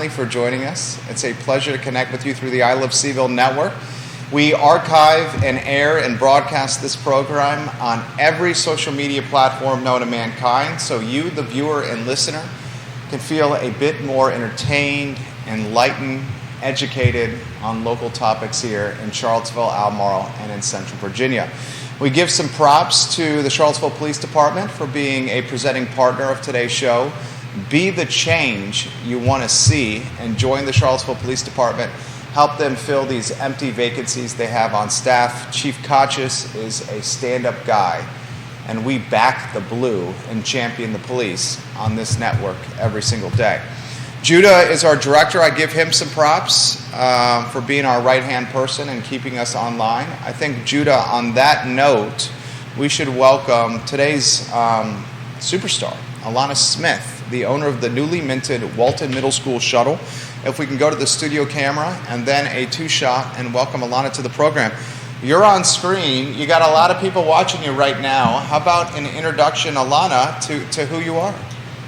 kindly for joining us. It's a pleasure to connect with you through the I Love CVille Network. We archive and air and broadcast this program on every social media platform known to mankind, so you, the viewer and listener, can feel a bit more entertained, enlightened, educated on local topics here in Charlottesville, Albemarle, and in Central Virginia. We give some props to the Charlottesville Police Department for being a presenting partner of today's show. Be the change you want to see and join the Charlottesville Police Department. Help them fill these empty vacancies they have on staff. Chief Kochis is a stand-up guy, and we back the blue and champion the police on this network every single day. Judah is our director. I give him some props for being our right-hand person and keeping us online. I think, Judah, on that note, we should welcome today's superstar, Alanna Smith, the owner of the newly minted Walton Middle School Shuttle. If we can go to the studio camera and then a two-shot and welcome Alanna to the program. You're on screen. You got a lot of people watching you right now. How about an introduction, Alanna, to who you are?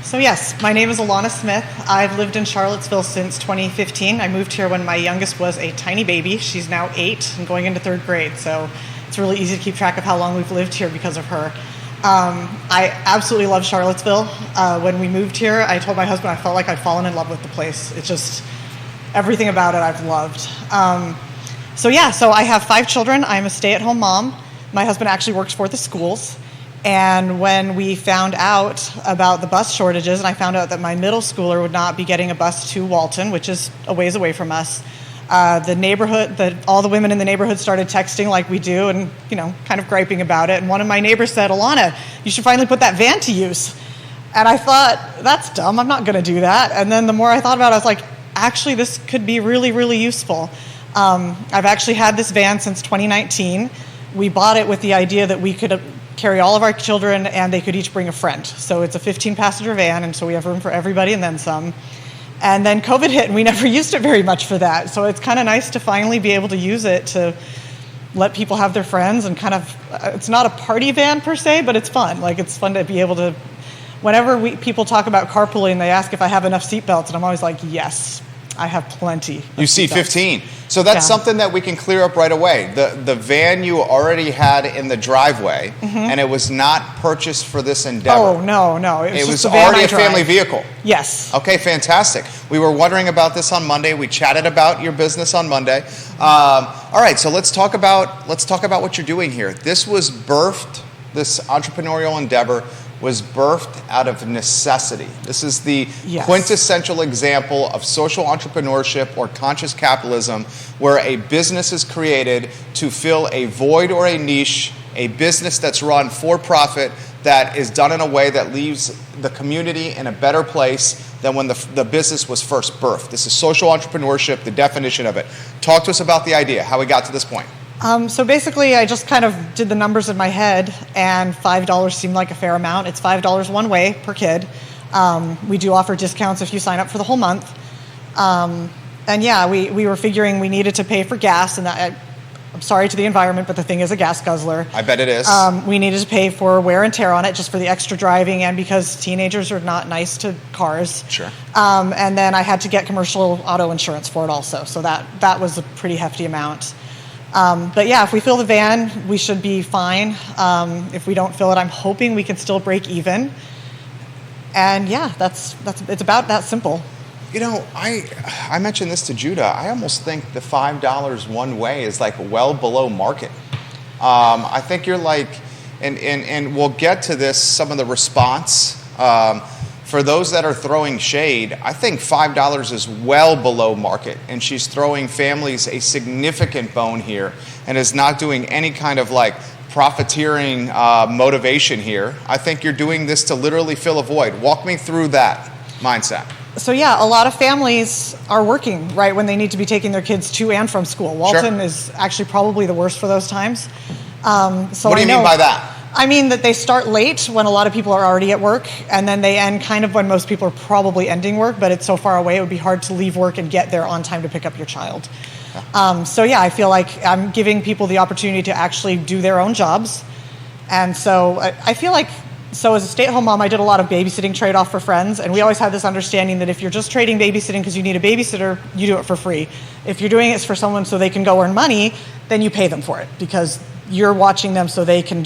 So yes, my name is Alanna Smith. I've lived in Charlottesville since 2015. I moved here when my youngest was a tiny baby. She's now 8 and going into 3rd grade, so it's really easy to keep track of how long we've lived here because of her. I absolutely love Charlottesville. When we moved here, I told my husband I felt like I'd fallen in love with the place. It's just, everything about it I've loved. So I have 5 children. I'm a stay-at-home mom. My husband actually works for the schools. And when we found out about the bus shortages, and I found out that my middle schooler would not be getting a bus to Walton, which is a ways away from us, the neighborhood, all the women in the neighborhood started texting like we do and, kind of griping about it. And one of my neighbors said, Alanna, you should finally put that van to use. And I thought, that's dumb. I'm not going to do that. And then the more I thought about it, I was like, actually, this could be really, really useful. I've actually had this van since 2019. We bought it with the idea that we could carry all of our children and they could each bring a friend. So it's a 15-passenger van, and so we have room for everybody and then some. And then COVID hit, and we never used it very much for that. So it's kind of nice to finally be able to use it to let people have their friends and kind of, it's not a party van per se, but it's fun. Like, it's fun to be able to, whenever people talk about carpooling, they ask if I have enough seatbelts, and I'm always like, yes, I have plenty. You see 15. So that's something that we can clear up right away. The van you already had in the driveway, and it was not purchased for this endeavor. Oh, no. It was already a family vehicle. Yes. Okay, fantastic. We were wondering about this on Monday. We chatted about your business on Monday. All right, so let's talk about what you're doing here. This entrepreneurial endeavor was birthed out of necessity. This is the quintessential example of social entrepreneurship or conscious capitalism, where a business is created to fill a void or a niche, a business that's run for profit, that is done in a way that leaves the community in a better place than when the business was first birthed. This is social entrepreneurship, the definition of it. Talk to us about the idea, how we got to this point. So basically, I just kind of did the numbers in my head, and $5 seemed like a fair amount. It's $5 one way per kid. We do offer discounts if you sign up for the whole month. We were figuring we needed to pay for gas, and I'm sorry to the environment, but the thing is a gas guzzler. I bet it is. We needed to pay for wear and tear on it, just for the extra driving, and because teenagers are not nice to cars. Sure. And then I had to get commercial auto insurance for it also, so that was a pretty hefty amount. If we fill the van, we should be fine. If we don't fill it, I'm hoping we can still break even. And it's about that simple. I mentioned this to Judah. I almost think the $5 one way is like well below market. I think you're like, and we'll get to this, some of the response. For those that are throwing shade, I think $5 is well below market, and she's throwing families a significant bone here and is not doing any kind of like profiteering motivation here. I think you're doing this to literally fill a void. Walk me through that mindset. So a lot of families are working right when they need to be taking their kids to and from school. Walton is actually probably the worst for those times. What do you mean by that? I mean that they start late when a lot of people are already at work, and then they end kind of when most people are probably ending work, but it's so far away it would be hard to leave work and get there on time to pick up your child. I feel like I'm giving people the opportunity to actually do their own jobs. And so I feel like So as a stay-at-home mom, I did a lot of babysitting trade-off for friends, and we always had this understanding that if you're just trading babysitting because you need a babysitter, you do it for free. If you're doing it for someone so they can go earn money, then you pay them for it because you're watching them so they can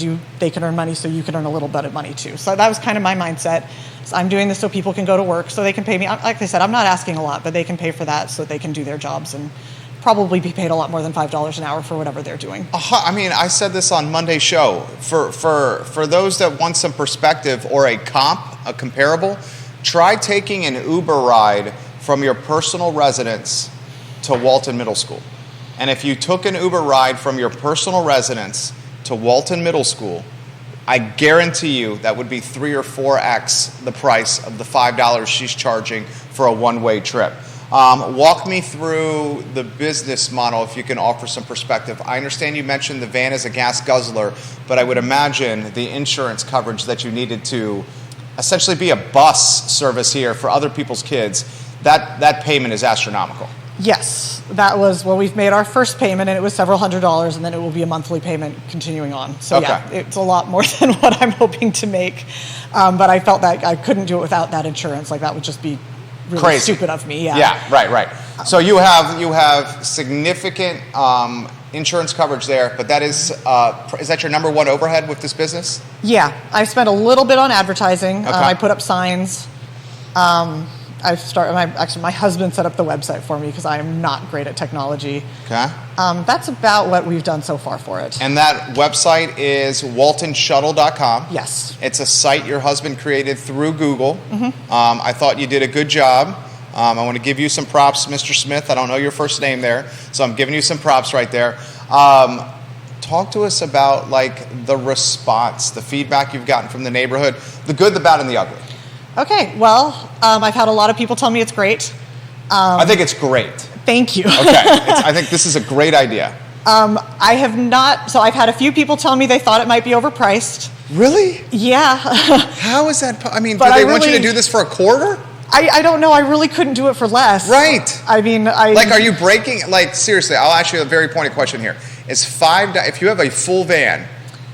earn money so you can earn a little bit of money too. So that was kind of my mindset. So I'm doing this so people can go to work so they can pay me. Like I said, I'm not asking a lot, but they can pay for that so they can do their jobs and probably be paid a lot more than $5 an hour for whatever they're doing. I mean, I said this on Monday's show. For those that want some perspective or a comparable, try taking an Uber ride from your personal residence to Walton Middle School. And if you took an Uber ride from your personal residence to Walton Middle School, I guarantee you that would be 3 or 4x the price of the $5 she's charging for a one-way trip. Walk me through the business model if you can offer some perspective. I understand you mentioned the van is a gas guzzler, but I would imagine the insurance coverage that you needed to essentially be a bus service here for other people's kids, that payment is astronomical. Yes, we've made our first payment and it was several $100s, and then it will be a monthly payment continuing on. So yeah, it's a lot more than what I'm hoping to make. But I felt that I couldn't do it without that insurance. Like that would just be really crazy. Stupid of me. Yeah. Yeah. Right. So you have significant insurance coverage there, but that is that your number one overhead with this business? Yeah, I spent a little bit on advertising. Okay. I put up signs. My husband set up the website for me because I am not great at technology. Okay. That's about what we've done so far for it. And that website is waltonshuttle.com. Yes. It's a site your husband created through Google. Mm-hmm. I thought you did a good job. I want to give you some props, Mr. Smith. I don't know your first name there, so I'm giving you some props right there. Talk to us about like the response, the feedback you've gotten from the neighborhood, the good, the bad, and the ugly. Okay, well, I've had a lot of people tell me it's great. I think it's great. Thank you. Okay, I think this is a great idea. I have not, so I've had a few people tell me they thought it might be overpriced. Really? Yeah. How is that? I mean, do they want you to do this for a quarter? I don't know. I really couldn't do it for less. Right. I mean, like, are you breaking, like, seriously, I'll ask you a very pointed question here. Is if you have a full van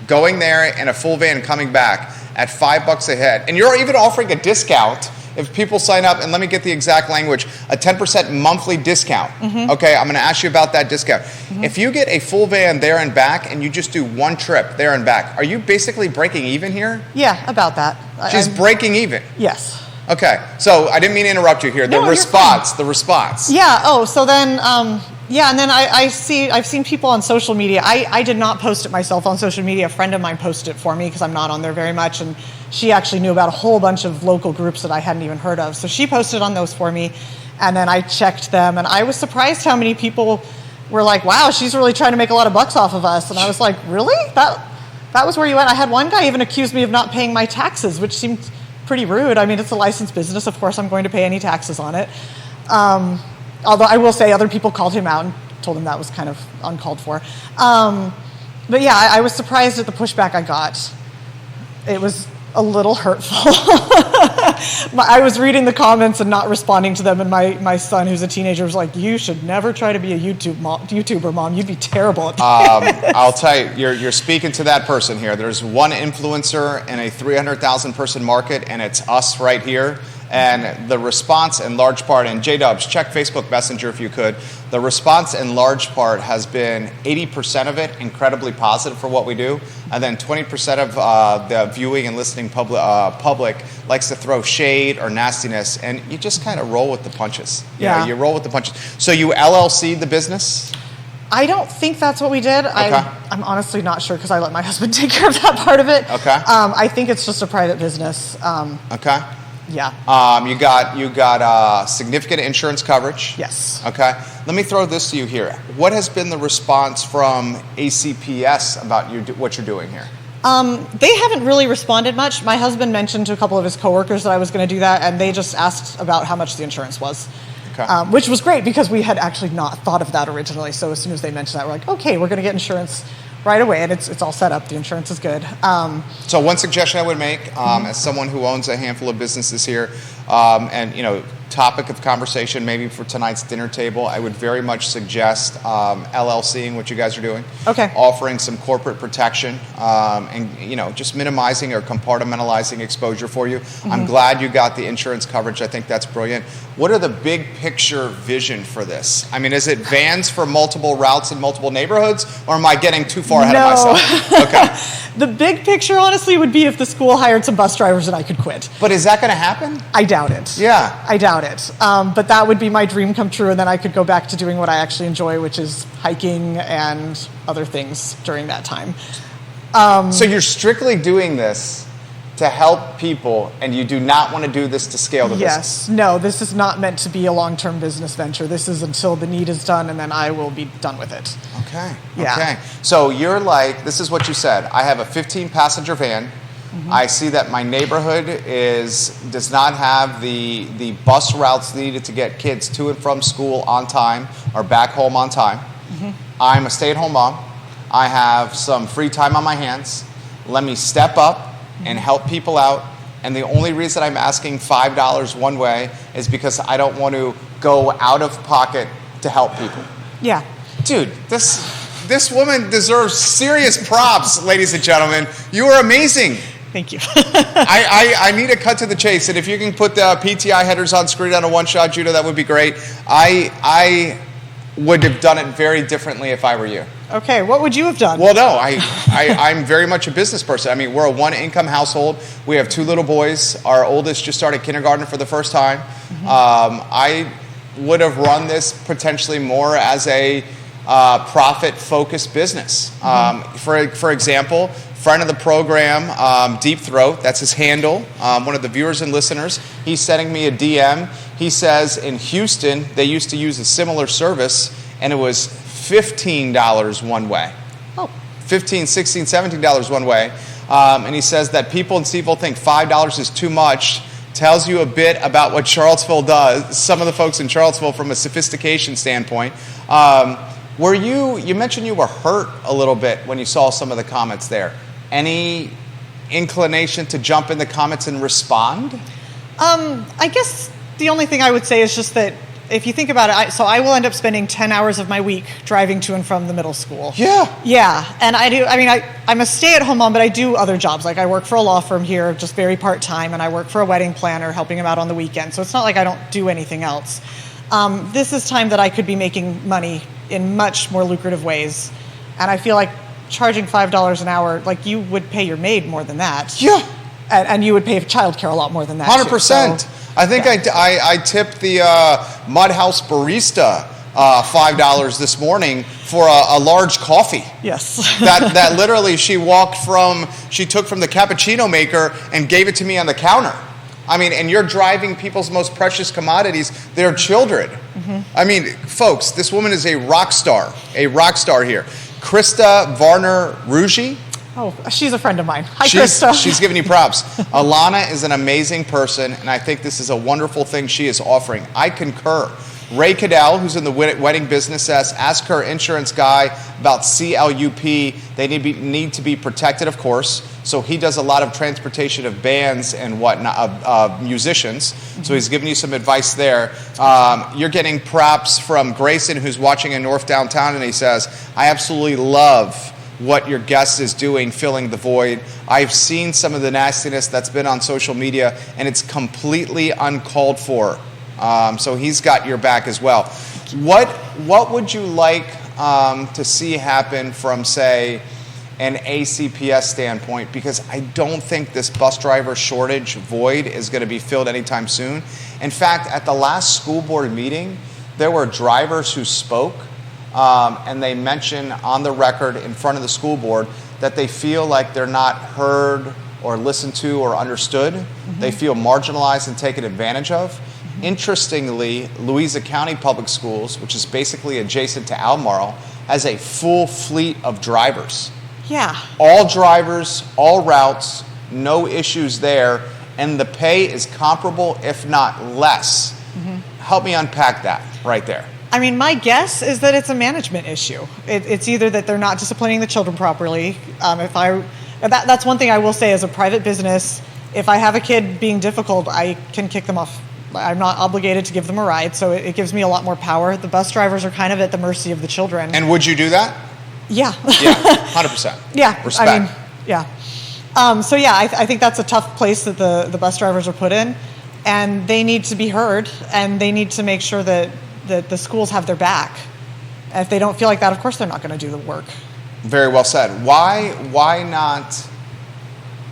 going there and a full van coming back at $5 a head, and you're even offering a discount if people sign up, and let me get the exact language, a 10% monthly discount. Mm-hmm. Okay, I'm going to ask you about that discount. Mm-hmm. If you get a full van there and back and you just do one trip there and back, are you basically breaking even here? Yeah, about that. She's breaking even? Yes. Okay, so I didn't mean to interrupt you here. The response. Yeah, so then, and then I've seen people on social media. I did not post it myself on social media. A friend of mine posted it for me because I'm not on there very much, and she actually knew about a whole bunch of local groups that I hadn't even heard of. So she posted on those for me, and then I checked them, and I was surprised how many people were like, wow, she's really trying to make a lot of bucks off of us. And I was like, really? That was where you went? I had one guy even accuse me of not paying my taxes, which seemed pretty rude. I mean, it's a licensed business. Of course, I'm going to pay any taxes on it. Although I will say other people called him out and told him that was kind of uncalled for. But yeah, I was surprised at the pushback I got. It was a little hurtful. I was reading the comments and not responding to them, and my son, who's a teenager, was like, you should never try to be a YouTuber, Mom. You'd be terrible at this. I'll tell you, you're speaking to that person here. There's one influencer in a 300,000 person market, and it's us right here. And the response in large part, and J-Dubs, check Facebook Messenger if you could, the response in large part has been 80% of it incredibly positive for what we do, and then 20% of the viewing and listening public likes to throw shade or nastiness, and you just kind of roll with the punches. You roll with the punches. So you LLC'd the business? I don't think that's what we did. Okay. I'm honestly not sure because I let my husband take care of that part of it. Okay. I think it's just a private business. Okay. Yeah. You got significant insurance coverage. Yes. Okay. Let me throw this to you here. What has been the response from ACPS about what you're doing here? They haven't really responded much. My husband mentioned to a couple of his coworkers that I was going to do that, and they just asked about how much the insurance was. Okay. Which was great because we had actually not thought of that originally. So as soon as they mentioned that, we're like, okay, we're going to get insurance right away, and it's all set up. The insurance is good. So one suggestion I would make, as someone who owns a handful of businesses here, and topic of conversation, maybe for tonight's dinner table, I would very much suggest LLCing what you guys are doing. Okay. Offering some corporate protection, and just minimizing or compartmentalizing exposure for you. I'm glad you got the insurance coverage. I think that's brilliant. What are the big picture vision for this? I mean, is it vans for multiple routes in multiple neighborhoods, or am I getting too far ahead of myself? Okay. The big picture, honestly, would be if the school hired some bus drivers and I could quit. But is that going to happen? I doubt it. Yeah. I doubt it. But that would be my dream come true, and then I could go back to doing what I actually enjoy, which is hiking and other things during that time. So you're strictly doing this to help people, and you do not want to do this to scale the business? Yes. No, this is not meant to be a long-term business venture. This is until the need is done, and then I will be done with it. Okay. Yeah. Okay. So you're like, this is what you said. I have a 15-passenger van. I see that my neighborhood does not have the bus routes needed to get kids to and from school on time or back home on time. I'm a stay-at-home mom. I have some free time on my hands. Let me step up and help people out. And the only reason I'm asking $5 one way is because I don't want to go out of pocket to help people. Yeah. Dude, this woman deserves serious props, ladies and gentlemen. You are amazing. Thank you. I need to cut to the chase, and if you can put the PTI headers on screen on a one-shot, Judah, that would be great. I would have done it very differently if I were you. Okay, what would you have done? Well, no, I'm very much a business person. I mean, we're a one-income household. We have 2 little boys. Our oldest just started kindergarten for the first time. I would have run this potentially more as a profit-focused business. For example, friend of the program, Deep Throat, that's his handle, one of the viewers and listeners, he's sending me a DM. He says in Houston, they used to use a similar service, and it was $15 one way. Oh. $15, $16, $17 one way. And he says that people in CVille think $5 is too much. Tells you a bit about what Charlottesville does, some of the folks in Charlottesville from a sophistication standpoint. You mentioned you were hurt a little bit when you saw some of the comments there. Any inclination to jump in the comments and respond? I guess the only thing I would say is just that if you think about it, I will end up spending 10 hours of my week driving to and from the middle school. Yeah. Yeah, and I'm a stay-at-home mom, but I do other jobs. Like I work for a law firm here, just very part-time, and I work for a wedding planner, helping them out on the weekend. So it's not like I don't do anything else. This is time that I could be making money in much more lucrative ways. And I feel like charging $5 an hour, like you would pay your maid more than that. Yeah. And you would pay childcare a lot more than that. 100%. So, I think I tipped the Mud House barista $5 this morning for a large coffee. Yes. that literally she took from the cappuccino maker and gave it to me on the counter. I mean, and you're driving people's most precious commodities, their children. I mean, folks, this woman is a rock star here. Krista Varner-Rugi. Oh, she's a friend of mine. Hi, Krista. She's giving you props. Alanna is an amazing person, and I think this is a wonderful thing she is offering. I concur. Ray Cadell, who's in the wedding business, says, ask her insurance guy about CLUP. They need to be protected, of course. So he does a lot of transportation of bands and whatnot, musicians. So he's giving you some advice there. You're getting props from Grayson, who's watching in North Downtown, and he says, I absolutely love what your guest is doing, filling the void. I've seen some of the nastiness that's been on social media, and it's completely uncalled for. So he's got your back as well. What would you like to see happen from, say, an ACPS standpoint? Because I don't think this bus driver shortage void is going to be filled anytime soon. In fact, at the last school board meeting, there were drivers who spoke, and they mentioned on the record in front of the school board that they feel like they're not heard or listened to or understood. They feel marginalized and taken advantage of. Interestingly, Louisa County Public Schools, which is basically adjacent to Albemarle, has a full fleet of drivers. Yeah. All drivers, all routes, no issues there, and the pay is comparable, if not less. Help me unpack that right there. I mean, my guess is that it's a management issue. It's either that they're not disciplining the children properly. That's one thing I will say as a private business. If I have a kid being difficult, I can kick them off I'm not obligated to give them a ride, so it gives me a lot more power. The bus drivers are kind of at the mercy of the children. And would you do that? Yeah. Yeah, 100%. Yeah. Respect. I mean, yeah. So yeah, I think that's a tough place that the bus drivers are put in, and they need to be heard, and they need to make sure that the schools have their back. And if they don't feel like that, of course they're not going to do the work. Very well said. Why not?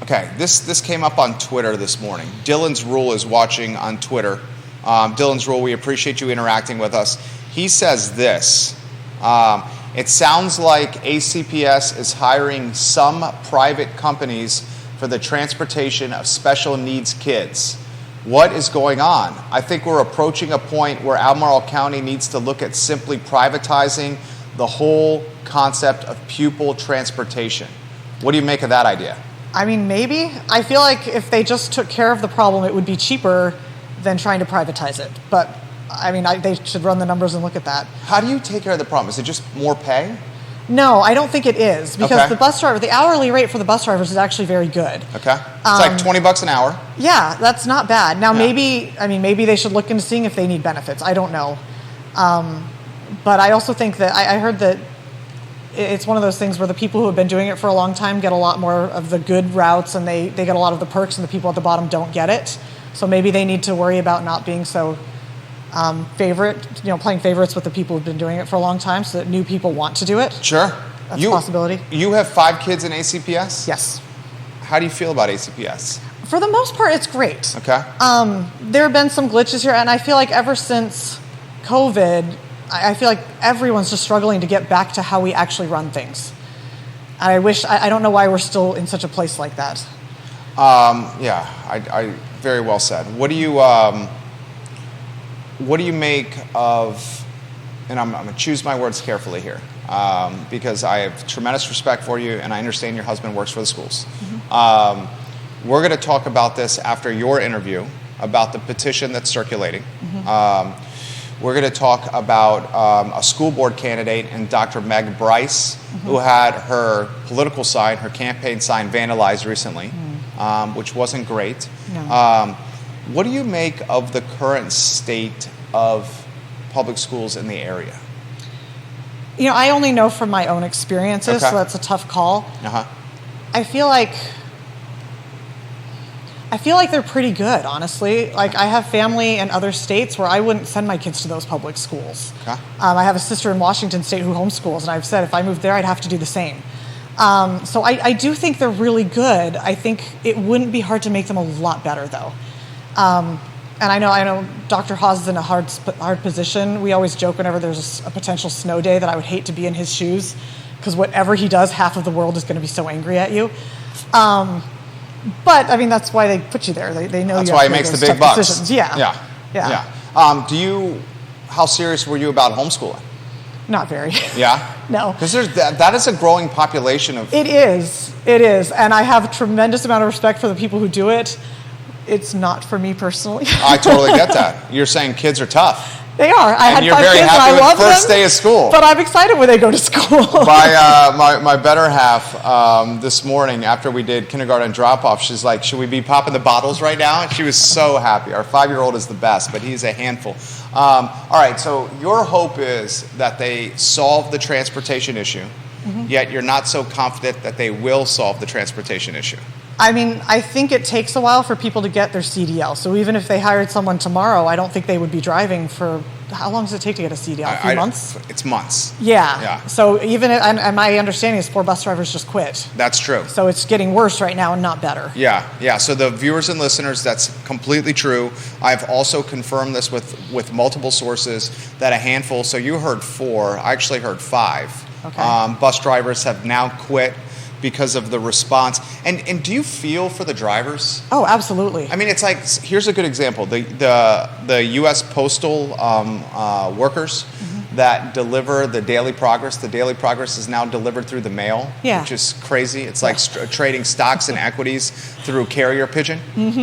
Okay, this came up on Twitter this morning. Dylan's Rule is watching on Twitter. Dylan's Rule, we appreciate you interacting with us. He says this. It sounds like ACPS is hiring some private companies for the transportation of special needs kids. What is going on? I think we're approaching a point where Albemarle County needs to look at simply privatizing the whole concept of pupil transportation. What do you make of that idea? I mean, maybe. I feel like if they just took care of the problem, it would be cheaper than trying to privatize it. But, I mean, they should run the numbers and look at that. How do you take care of the problem? Is it just more pay? No, I don't think it is. Because Okay. the hourly rate for the bus drivers is actually very good. Okay. It's like $20 an hour. Yeah, that's not bad. Now, Yeah. maybe they should look into seeing if they need benefits. I don't know. But I also think that I heard that it's one of those things where the people who have been doing it for a long time get a lot more of the good routes, and they get a lot of the perks, and the people at the bottom don't get it. So maybe they need to worry about not being so playing favorites with the people who've been doing it for a long time, so that new people want to do it. Sure. That's a possibility. You have 5 kids in ACPS? Yes. How do you feel about ACPS? For the most part, it's great. Okay. There have been some glitches here, and I feel like ever since COVID, I feel like everyone's just struggling to get back to how we actually run things. I don't know why we're still in such a place like that. Yeah, I very well said. What do you make of, and I'm going to choose my words carefully here, because I have tremendous respect for you, and I understand your husband works for the schools. Mm-hmm. We're going to talk about this after your interview, about the petition that's circulating. Mm-hmm. We're going to talk about a school board candidate and Dr. Meg Bryce, mm-hmm. who had her political sign, her campaign sign vandalized recently, which wasn't great. No. What do you make of the current state of public schools in the area? You know, I only know from my own experiences, Okay. so that's a tough call. Uh-huh. I feel like they're pretty good, honestly. Like, I have family in other states where I wouldn't send my kids to those public schools. Okay. I have a sister in Washington State who homeschools, and I've said if I moved there, I'd have to do the same. So I do think they're really good. I think it wouldn't be hard to make them a lot better, though. And I know Dr. Haas is in a hard position. We always joke whenever there's a potential snow day that I would hate to be in his shoes, because whatever he does, half of the world is going to be so angry at you. But I mean, that's why they put you there. They know that's you why have he to makes make the those big tough bucks. decisions. Yeah. Yeah. How serious were you about homeschooling? Not very. Yeah. No. Because that is a growing population of. It is, and I have a tremendous amount of respect for the people who do it. It's not for me personally. I totally get that. You're saying kids are tough. They are. I had you're 5 very kids, happy and I with love first them, day of school. But I'm excited when they go to school. My better half this morning after we did kindergarten drop-off, she's like, should we be popping the bottles right now? And she was so happy. Our 5-year-old is the best, but he's a handful. All right, so your hope is that they solve the transportation issue, mm-hmm. yet you're not so confident that they will solve the transportation issue. I mean, I think it takes a while for people to get their CDL. So even if they hired someone tomorrow, I don't think they would be driving for, how long does it take to get a CDL? A few months? It's months. Yeah. So even, and my understanding is 4 bus drivers just quit. That's true. So it's getting worse right now and not better. Yeah. So the viewers and listeners, that's completely true. I've also confirmed this with multiple sources that a handful, so you heard 4, I actually heard 5. Okay. Bus drivers have now quit because of the response. And do you feel for the drivers? Oh, absolutely. I mean, it's like, here's a good example. The U.S. postal workers mm-hmm. that deliver the Daily Progress. The Daily Progress is now delivered through the mail, which is crazy. It's like trading stocks and equities through carrier pigeon. Mm-hmm.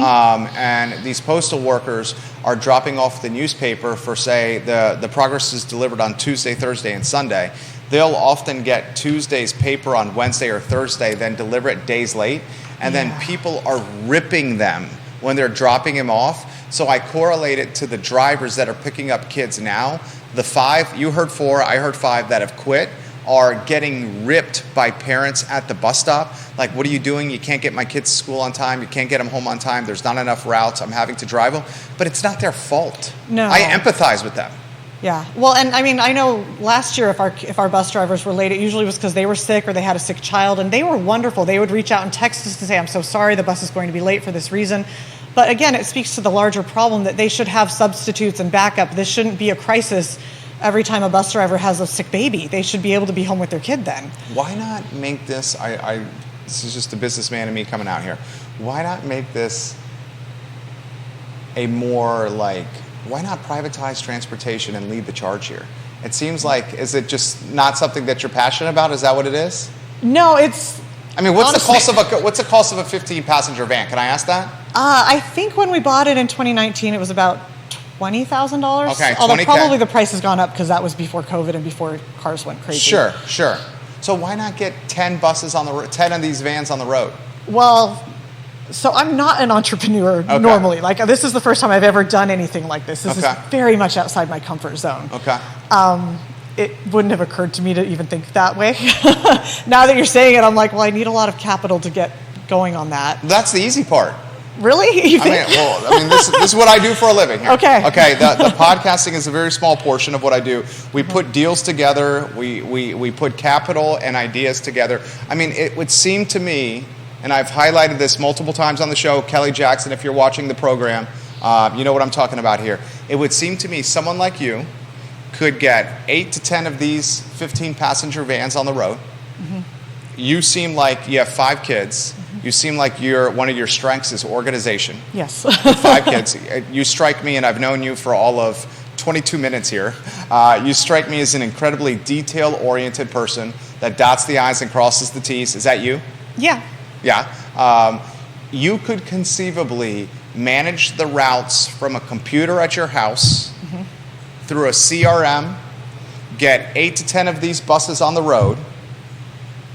And these postal workers are dropping off the newspaper for, say, the Progress is delivered on Tuesday, Thursday, and Sunday. They'll often get Tuesday's paper on Wednesday or Thursday, then deliver it days late, and then people are ripping them when they're dropping him off. So I correlate it to the drivers that are picking up kids now. The 5, you heard 4, I heard 5 that have quit, are getting ripped by parents at the bus stop. Like, what are you doing? You can't get my kids to school on time. You can't get them home on time. There's not enough routes. I'm having to drive them. But it's not their fault. No. I empathize with them. Yeah. Well, and I mean, I know last year if our bus drivers were late, it usually was because they were sick or they had a sick child, and they were wonderful. They would reach out and text us to say, I'm so sorry, the bus is going to be late for this reason. But again, it speaks to the larger problem that they should have substitutes and backup. This shouldn't be a crisis every time a bus driver has a sick baby. They should be able to be home with their kid then. Why not make this, this is just a businessman and me coming out here. Why not make this a more like, why not privatize transportation and lead the charge here? It seems like, is it just not something that you're passionate about? Is that what it is? No, it's... I mean, what's the cost of a 15-passenger van? Can I ask that? I think when we bought it in 2019, it was about $20,000. Okay, although probably the price has gone up because that was before COVID and before cars went crazy. Sure. So why not get 10 buses on the road, 10 of these vans on the road? Well, so I'm not an entrepreneur normally. Like, this is the first time I've ever done anything like this. This is very much outside my comfort zone. Okay. It wouldn't have occurred to me to even think that way. Now that you're saying it, I'm like, well, I need a lot of capital to get going on that. That's the easy part. Really? You think? This is what I do for a living here. Okay. The podcasting is a very small portion of what I do. We put deals together. We put capital and ideas together. I mean, it would seem to me, and I've highlighted this multiple times on the show, Kelly Jackson, if you're watching the program, you know what I'm talking about here. It would seem to me someone like you could get 8 to 10 of these 15-passenger vans on the road. Mm-hmm. You seem like you have 5 kids. Mm-hmm. You seem like one of your strengths is organization. Yes. With 5 kids. You strike me, and I've known you for all of 22 minutes here. You strike me as an incredibly detail-oriented person that dots the I's and crosses the T's. Is that you? Yeah. Yeah. You could conceivably manage the routes from a computer at your house through a CRM, get 8 to 10 of these buses on the road,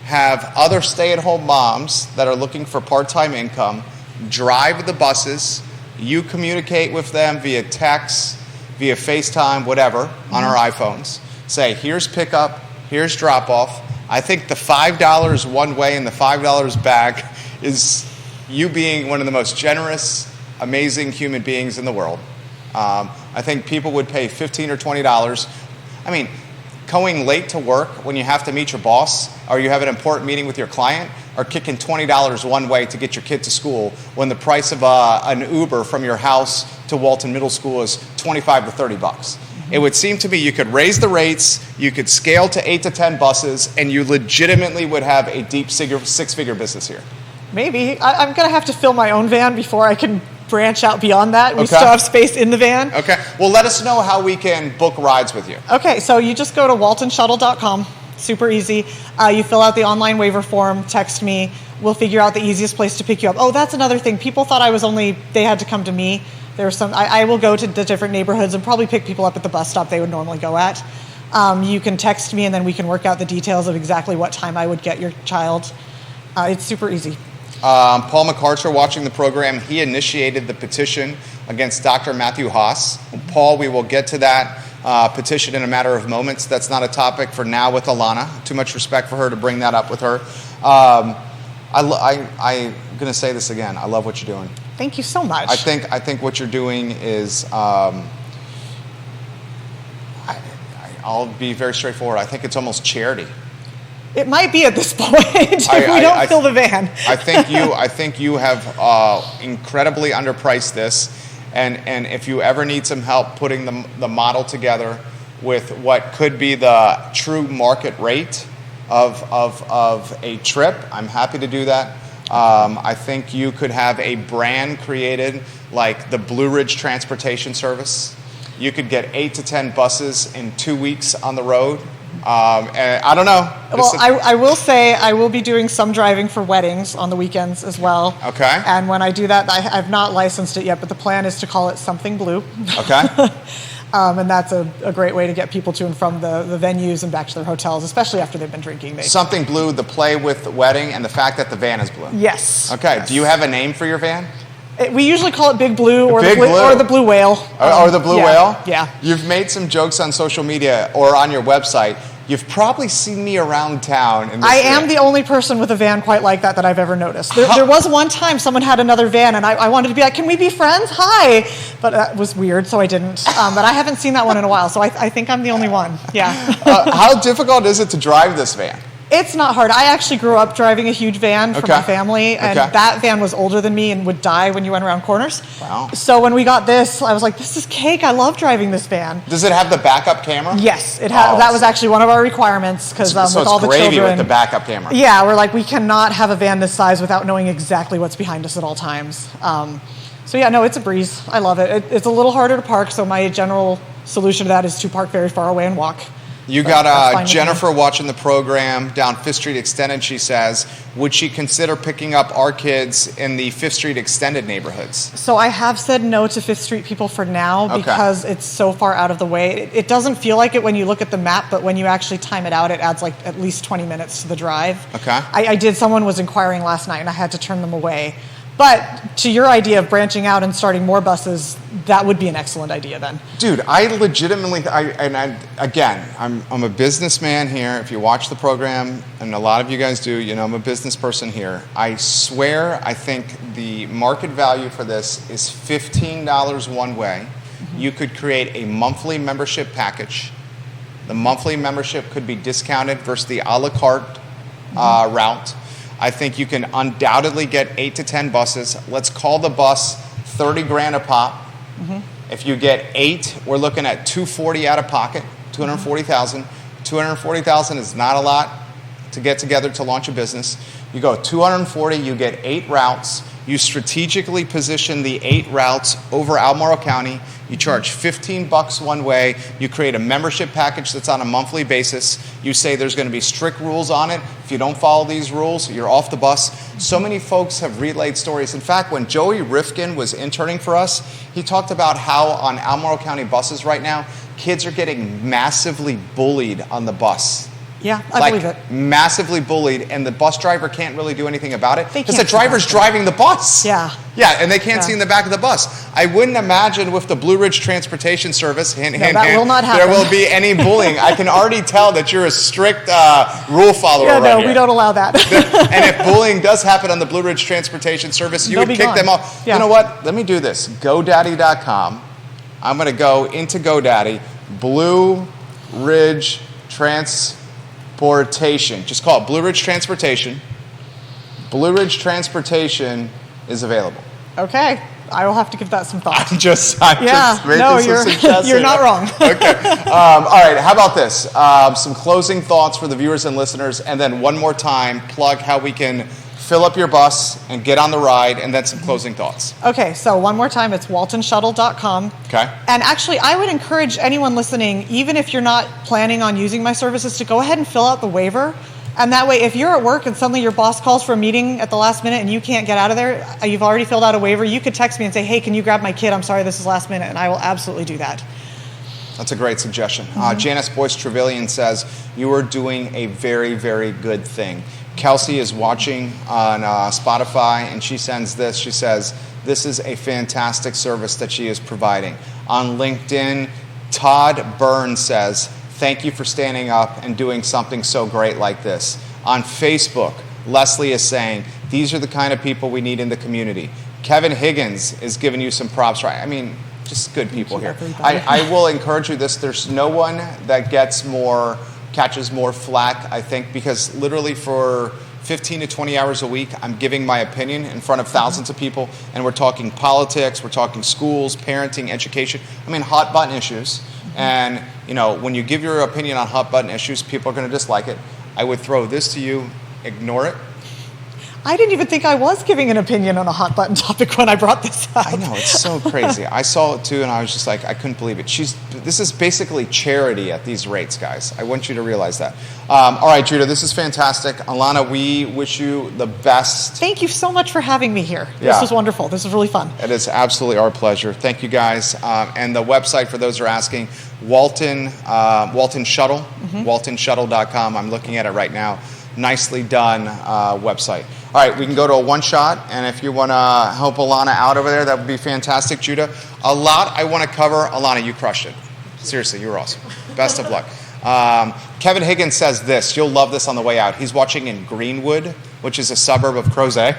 have other stay-at-home moms that are looking for part-time income, drive the buses, you communicate with them via text, via FaceTime, whatever, on our iPhones. Say, here's pickup, here's drop-off. I think the $5 one way and the $5 back is you being one of the most generous, amazing human beings in the world. I think people would pay $15 or $20. I mean, going late to work when you have to meet your boss or you have an important meeting with your client, or kicking $20 one way to get your kid to school when the price of an Uber from your house to Walton Middle School is $25 to $30. It would seem to me you could raise the rates, you could scale to 8 to 10 buses, and you legitimately would have a deep 6-figure business here. Maybe. I'm going to have to fill my own van before I can branch out beyond that. We still have space in the van. Okay. Well, let us know how we can book rides with you. Okay. So you just go to waltonshuttle.com. Super easy. You fill out the online waiver form, text me. We'll figure out the easiest place to pick you up. Oh, that's another thing. People thought they had to come to me. There was I will go to the different neighborhoods and probably pick people up at the bus stop they would normally go at. You can text me and then we can work out the details of exactly what time I would get your child. It's super easy. Paul McArtor, watching the program, he initiated the petition against Dr. Matthew Haas. Paul, we will get to that petition in a matter of moments. That's not a topic for now with Alanna. Too much respect for her to bring that up with her. I'm going to say this again. I love what you're doing. Thank you so much. I think what you're doing is, I'll be very straightforward. I think it's almost charity. It might be at this point if we don't fill the van. I think you have incredibly underpriced this, and if you ever need some help putting the model together with what could be the true market rate of a trip, I'm happy to do that. I think you could have a brand created like the Blue Ridge Transportation Service. You could get 8 to 10 buses in 2 weeks on the road. And I don't know. Well, I will say I will be doing some driving for weddings on the weekends as well. Okay. And when I do that, I've not licensed it yet, but the plan is to call it Something Blue. Okay. And that's a great way to get people to and from the venues and back to their hotels, especially after they've been drinking. Something Blue, the play with the wedding and the fact that the van is blue. Yes. Okay. Yes. Do you have a name for your van? We usually call it Big Blue or Big Blue. or the Blue Whale. Or the Blue Whale? Yeah. You've made some jokes on social media or on your website. You've probably seen me around town. I am the only person with a van quite like that I've ever noticed. There was one time someone had another van, and I wanted to be like, can we be friends? Hi. But that was weird, so I didn't. But I haven't seen that one in a while, so I think I'm the only one. Yeah. How difficult is it to drive this van? It's not hard. I actually grew up driving a huge van for my family, and that van was older than me and would die when you went around corners. Wow. So when we got this, I was like, this is cake. I love driving this van. Does it have the backup camera? Yes, it has. That was actually one of our requirements because so with all the gravy children. With the backup camera. Yeah, we're like, we cannot have a van this size without knowing exactly what's behind us at all times. So yeah, no, it's a breeze. I love it. It's a little harder to park, so my general solution to that is to park very far away and walk. You got Jennifer watching the program down Fifth Street Extended. She says, would she consider picking up our kids in the Fifth Street Extended neighborhoods? So I have said no to Fifth Street people for now because it's so far out of the way. It doesn't feel like it when you look at the map, but when you actually time it out, it adds like at least 20 minutes to the drive. Okay. I did. Someone was inquiring last night, and I had to turn them away. But to your idea of branching out and starting more buses, that would be an excellent idea then. Dude, I legitimately, I'm a businessman here. If you watch the program, and a lot of you guys do, you know I'm a business person here. I swear I think the market value for this is $15 one way. Mm-hmm. You could create a monthly membership package. The monthly membership could be discounted versus the a la carte route. I think you can undoubtedly get 8 to 10 buses. Let's call the bus $30,000 a pop. Mm-hmm. If you get 8, we're looking at $240 out of pocket, $240,000. $240,000 is not a lot to get together to launch a business. You go $240,000, you get 8 routes. You strategically position the 8 routes over Albemarle County. You charge $15 one way. You create a membership package that's on a monthly basis. You say there's going to be strict rules on it. If you don't follow these rules, you're off the bus. So many folks have relayed stories. In fact, when Joey Rifkin was interning for us, he talked about how on Albemarle County buses right now, kids are getting massively bullied on the bus. Yeah, I believe it. Massively bullied, and the bus driver can't really do anything about it because the can't driver's driving the bus. Yeah. Yeah, and they can't see in the back of the bus. I wouldn't imagine with the Blue Ridge Transportation Service, that will not happen. there will be any bullying. I can already tell that you're a strict rule follower we don't allow that. And if bullying does happen on the Blue Ridge Transportation Service, you would kick them off. Yeah. You know what? Let me do this. GoDaddy.com. I'm going to go into GoDaddy. Blue Ridge Transportation. Just call it Blue Ridge Transportation. Blue Ridge Transportation is available. Okay. I will have to give that some thought. I'm just making some suggestions. You're not wrong. Okay. All right. How about this? Some closing thoughts for the viewers and listeners, and then one more time, plug how we can fill up your bus and get on the ride, and then some closing thoughts. Okay. So one more time, it's waltonshuttle.com. Okay. And actually, I would encourage anyone listening, even if you're not planning on using my services, to go ahead and fill out the waiver. And that way, if you're at work and suddenly your boss calls for a meeting at the last minute and you can't get out of there, you've already filled out a waiver, you could text me and say, hey, can you grab my kid? I'm sorry, this is last minute. And I will absolutely do that. That's a great suggestion. Janice Boyce Trevelyan says, you are doing a very, very good thing. Kelsey is watching on Spotify, and she sends this. She says, this is a fantastic service that she is providing. On LinkedIn, Todd Burns says, thank you for standing up and doing something so great like this. On Facebook, Leslie is saying, these are the kind of people we need in the community. Kevin Higgins is giving you some props. Right? I mean, just good people here. I will encourage you this. There's no one that catches more flack, I think, because literally for 15 to 20 hours a week, I'm giving my opinion in front of thousands of people, and we're talking politics, we're talking schools, parenting, education. I mean, hot button issues. And, you know, when you give your opinion on hot button issues, people are going to dislike it. I would throw this to you, ignore it. I didn't even think I was giving an opinion on a hot button topic when I brought this up. I know, it's so crazy. I saw it too, and I was just like, I couldn't believe it. This is basically charity at these rates, guys. I want you to realize that. All right, Judah, this is fantastic. Alanna, we wish you the best. Thank you so much for having me here. Yeah. This was wonderful. This was really fun. It is absolutely our pleasure. Thank you, guys. And the website, for those who are asking, Walton Shuttle, waltonshuttle.com. I'm looking at it right now. nicely done website. All right, we can go to a one-shot, and if you want to help Alanna out over there, that would be fantastic, Judah. A lot I want to cover. Alanna, you crushed it. Seriously, you were awesome. Best of luck. Kevin Higgins says this. You'll love this on the way out. He's watching in Greenwood, which is a suburb of Crozet.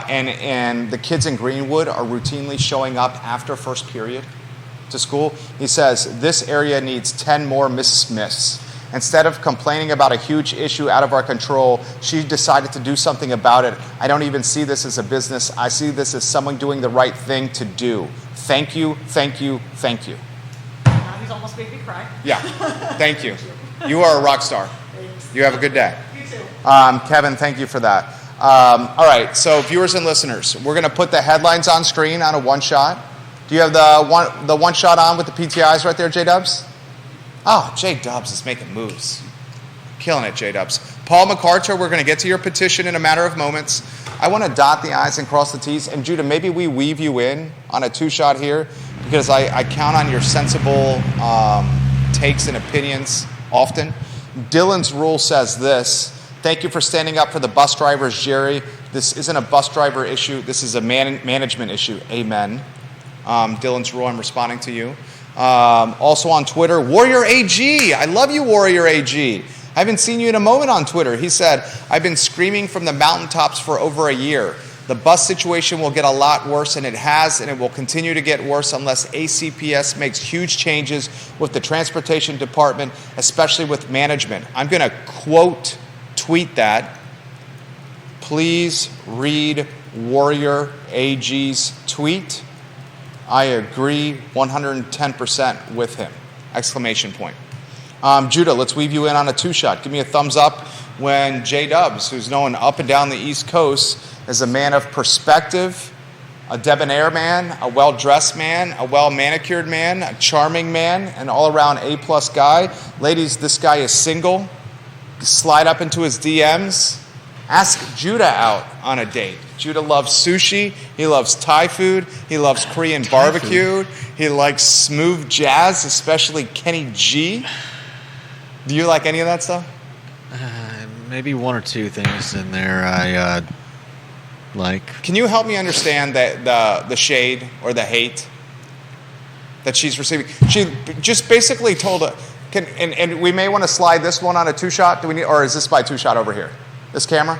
And the kids in Greenwood are routinely showing up after first period to school. He says, this area needs 10 more Miss Smiths. Instead of complaining about a huge issue out of our control, she decided to do something about it. I don't even see this as a business. I see this as someone doing the right thing to do. Thank you, thank you, thank you. Now he's almost made me cry. Yeah, thank you. You are a rock star. Thanks. You have a good day. You too. Kevin, thank you for that. All right, so viewers and listeners, we're going to put the headlines on screen on a one-shot. Do you have the one-shot on with the PTIs right there, J-Dubs? Oh, J-Dubs is making moves. Killing it, J-Dubs. Paul McArtor, we're going to get to your petition in a matter of moments. I want to dot the I's and cross the T's. And Judah, maybe we weave you in on a two-shot here because I count on your sensible takes and opinions often. Dylan's rule says this. Thank you for standing up for the bus drivers, Jerry. This isn't a bus driver issue. This is a management issue. Amen. Dylan's rule, I'm responding to you. Also on Twitter, Warrior AG. I love you, Warrior AG. I haven't seen you in a moment on Twitter. He said, I've been screaming from the mountaintops for over a year. The bus situation will get a lot worse, and it has, and it will continue to get worse unless ACPS makes huge changes with the transportation department, especially with management. I'm going to quote tweet that. Please read Warrior AG's tweet. I agree 110% with him. Exclamation point. Judah, let's weave you in on a two-shot. Give me a thumbs up when J-Dubs, who's known up and down the East Coast as a man of perspective, a debonair man, a well-dressed man, a well-manicured man, a charming man, an all-around A-plus guy. Ladies, this guy is single. Slide up into his DMs. Ask Judah out on a date. Judah loves sushi. He loves Thai food. He loves Korean barbecue. He likes smooth jazz, especially Kenny G. Do you like any of that stuff? Maybe one or two things in there I like. Can you help me understand the shade or the hate that she's receiving? She just basically told her, and we may want to slide this one on a two-shot. Do we need, or is this by two-shot over here? This camera?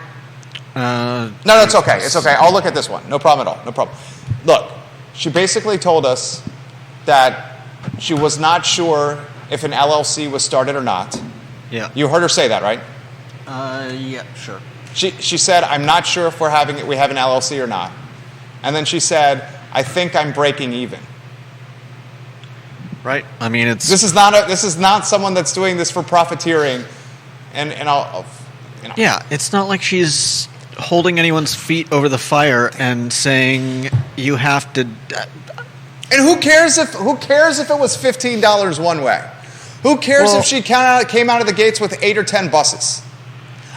No, it's okay. It's okay. I'll look at this one. No problem at all. No problem. Look, she basically told us that she was not sure if an LLC was started or not. Yeah. You heard her say that, right? Yeah, sure. She said, I'm not sure if we have an LLC or not. And then she said, I think I'm breaking even. Right. I mean, it's This is not someone that's doing this for profiteering. And I'll you know. Yeah, it's not like she's holding anyone's feet over the fire and saying you have to. And who cares if it was $15 one way? Who cares if she came out of the gates with 8 or 10 buses?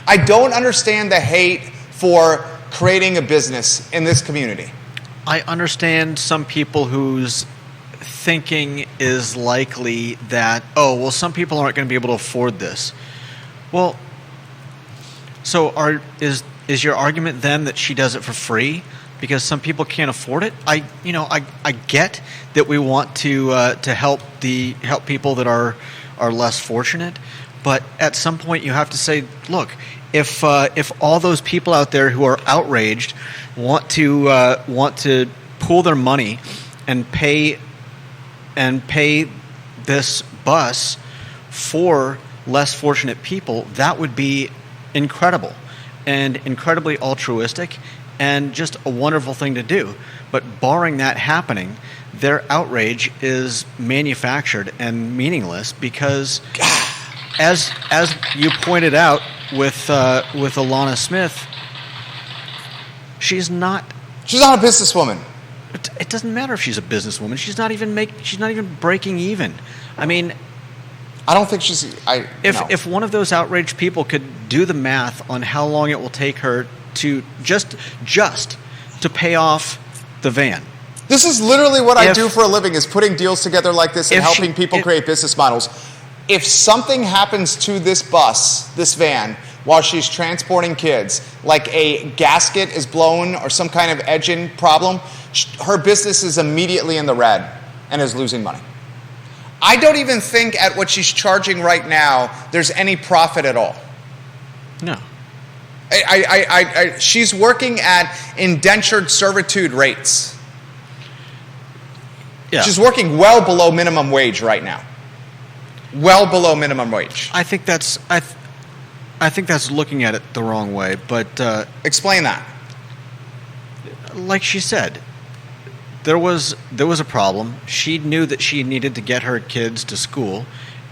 I don't understand the hate for creating a business in this community. I understand some people whose thinking is likely that, some people aren't going to be able to afford this. Well, so is your argument then that she does it for free because some people can't afford it? I get that we want to help people that are less fortunate, but at some point you have to say, look, if all those people out there who are outraged want to pool their money and pay this bus for less fortunate people, that would be incredible and incredibly altruistic and just a wonderful thing to do. But barring that happening, their outrage is manufactured and meaningless because, as you pointed out with Alanna Smith, she's not a businesswoman. It doesn't matter if she's a businesswoman. She's not even breaking even. I mean, I don't think If one of those outraged people could do the math on how long it will take her to just to pay off the van. This is literally what I do for a living, is putting deals together like this and helping people create business models. If something happens to this bus, this van, while she's transporting kids, like a gasket is blown or some kind of engine problem, her business is immediately in the red and is losing money. I don't even think at what she's charging right now there's any profit at all. No. She's working at indentured servitude rates. Yeah. She's working well below minimum wage right now. Well below minimum wage. I think that's looking at it the wrong way. But explain that. Like she said, there was a problem. She knew that she needed to get her kids to school,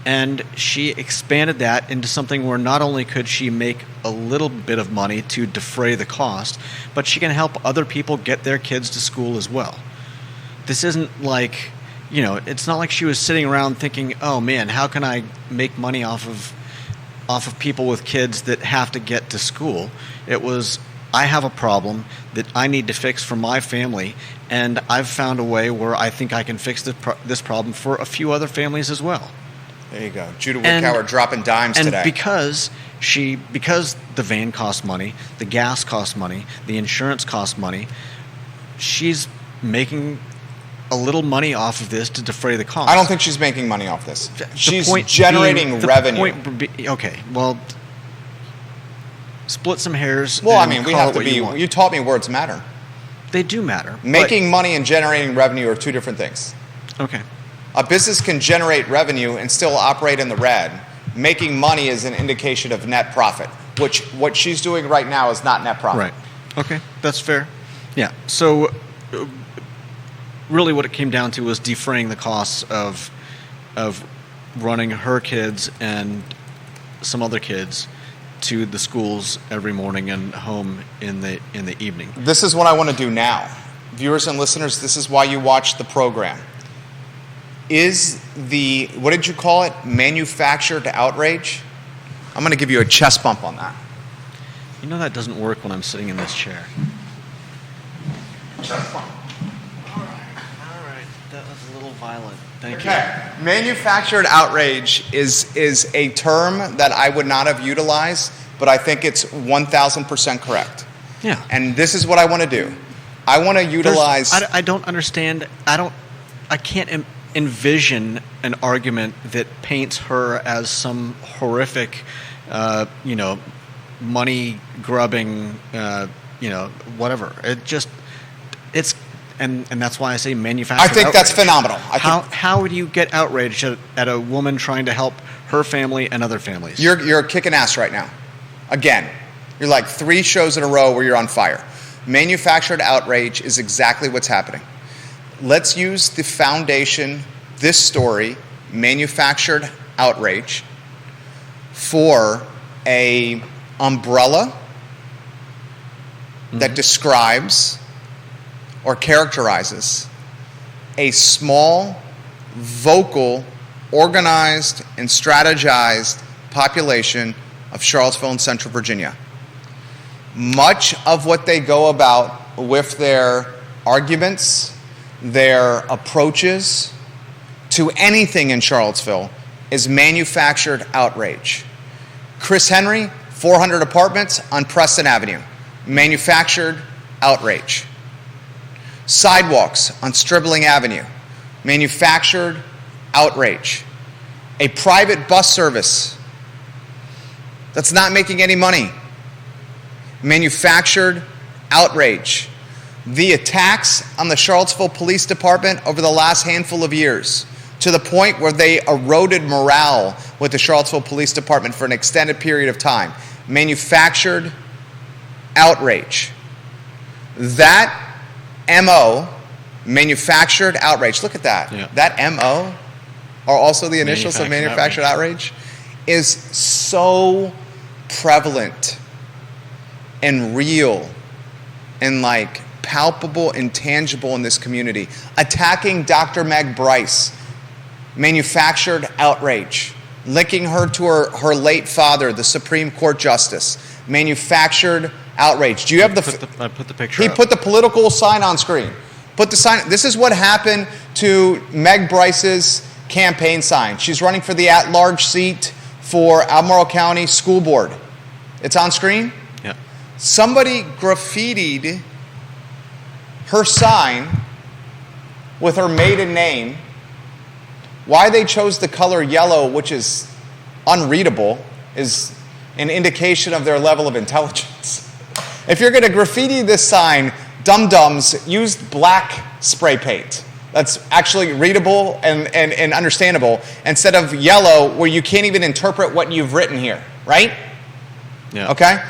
and she expanded that into something where not only could she make a little bit of money to defray the cost, but she can help other people get their kids to school as well. This isn't like, it's not like she was sitting around thinking, oh man, how can I make money off of people with kids that have to get to school? It was, I have a problem that I need to fix for my family, and I've found a way where I think I can fix this problem for a few other families as well. There you go. Judah Wickower dropping dimes today. And because the van costs money, the gas costs money, the insurance costs money, she's making a little money off of this to defray the cost. I don't think she's making money off this. She's generating revenue. Okay, well, split some hairs. Well, I mean, we have to be. You taught me words matter. They do matter. Making money and generating revenue are two different things. Okay. A business can generate revenue and still operate in the red. Making money is an indication of net profit, which what she's doing right now is not net profit. Right. Okay, that's fair. Yeah. So, really, what it came down to was defraying the costs of running her kids and some other kids to the schools every morning and home in the evening. This is what I want to do now. Viewers and listeners, this is why you watch the program. Is the, what did you call it, manufactured outrage? I'm going to give you a chest bump on that. That doesn't work when I'm sitting in this chair. Chest bump. All right. That was a little violent. Thank you. Okay. Manufactured outrage is a term that I would not have utilized, but I think it's 1,000% correct. Yeah. And this is what I want to do. I want to utilize... I don't understand. I can't envision an argument that paints her as some horrific, money grubbing, whatever. And that's why I say manufactured I think outrage. that's phenomenal. How would you get outraged at a woman trying to help her family and other families? You're kicking ass right now. Again, you're like 3 shows in a row where you're on fire. Manufactured outrage is exactly what's happening. Let's use the foundation, this story, manufactured outrage, for a umbrella that describes or characterizes a small, vocal, organized, and strategized population of Charlottesville and Central Virginia. Much of what they go about with their arguments, their approaches to anything in Charlottesville is manufactured outrage. Chris Henry, 400 apartments on Preston Avenue, manufactured outrage. Sidewalks on Stribling Avenue, manufactured outrage. A private bus service that's not making any money, manufactured outrage. The attacks on the Charlottesville Police Department over the last handful of years, to the point where they eroded morale with the Charlottesville Police Department for an extended period of time, manufactured outrage. That MO, manufactured outrage, look at that. Yeah. That MO are also the initials of manufactured outrage, is so prevalent and real and like palpable and tangible in this community. Attacking Dr. Meg Bryce, manufactured outrage. Linking her to her late father, the Supreme Court Justice, manufactured outrage. Do you have I put the picture He up. put the political sign on screen. Put the sign. This is what happened to Meg Bryce's campaign sign. She's running for the at-large seat for Albemarle County School Board. It's on screen. Yeah. Somebody graffitied her sign with her maiden name. Why they chose the color yellow, which is unreadable, is an indication of their level of intelligence. If you're going to graffiti this sign, dum-dums, use black spray paint. That's actually readable and understandable, instead of yellow, where you can't even interpret what you've written here, right? Yeah. Okay?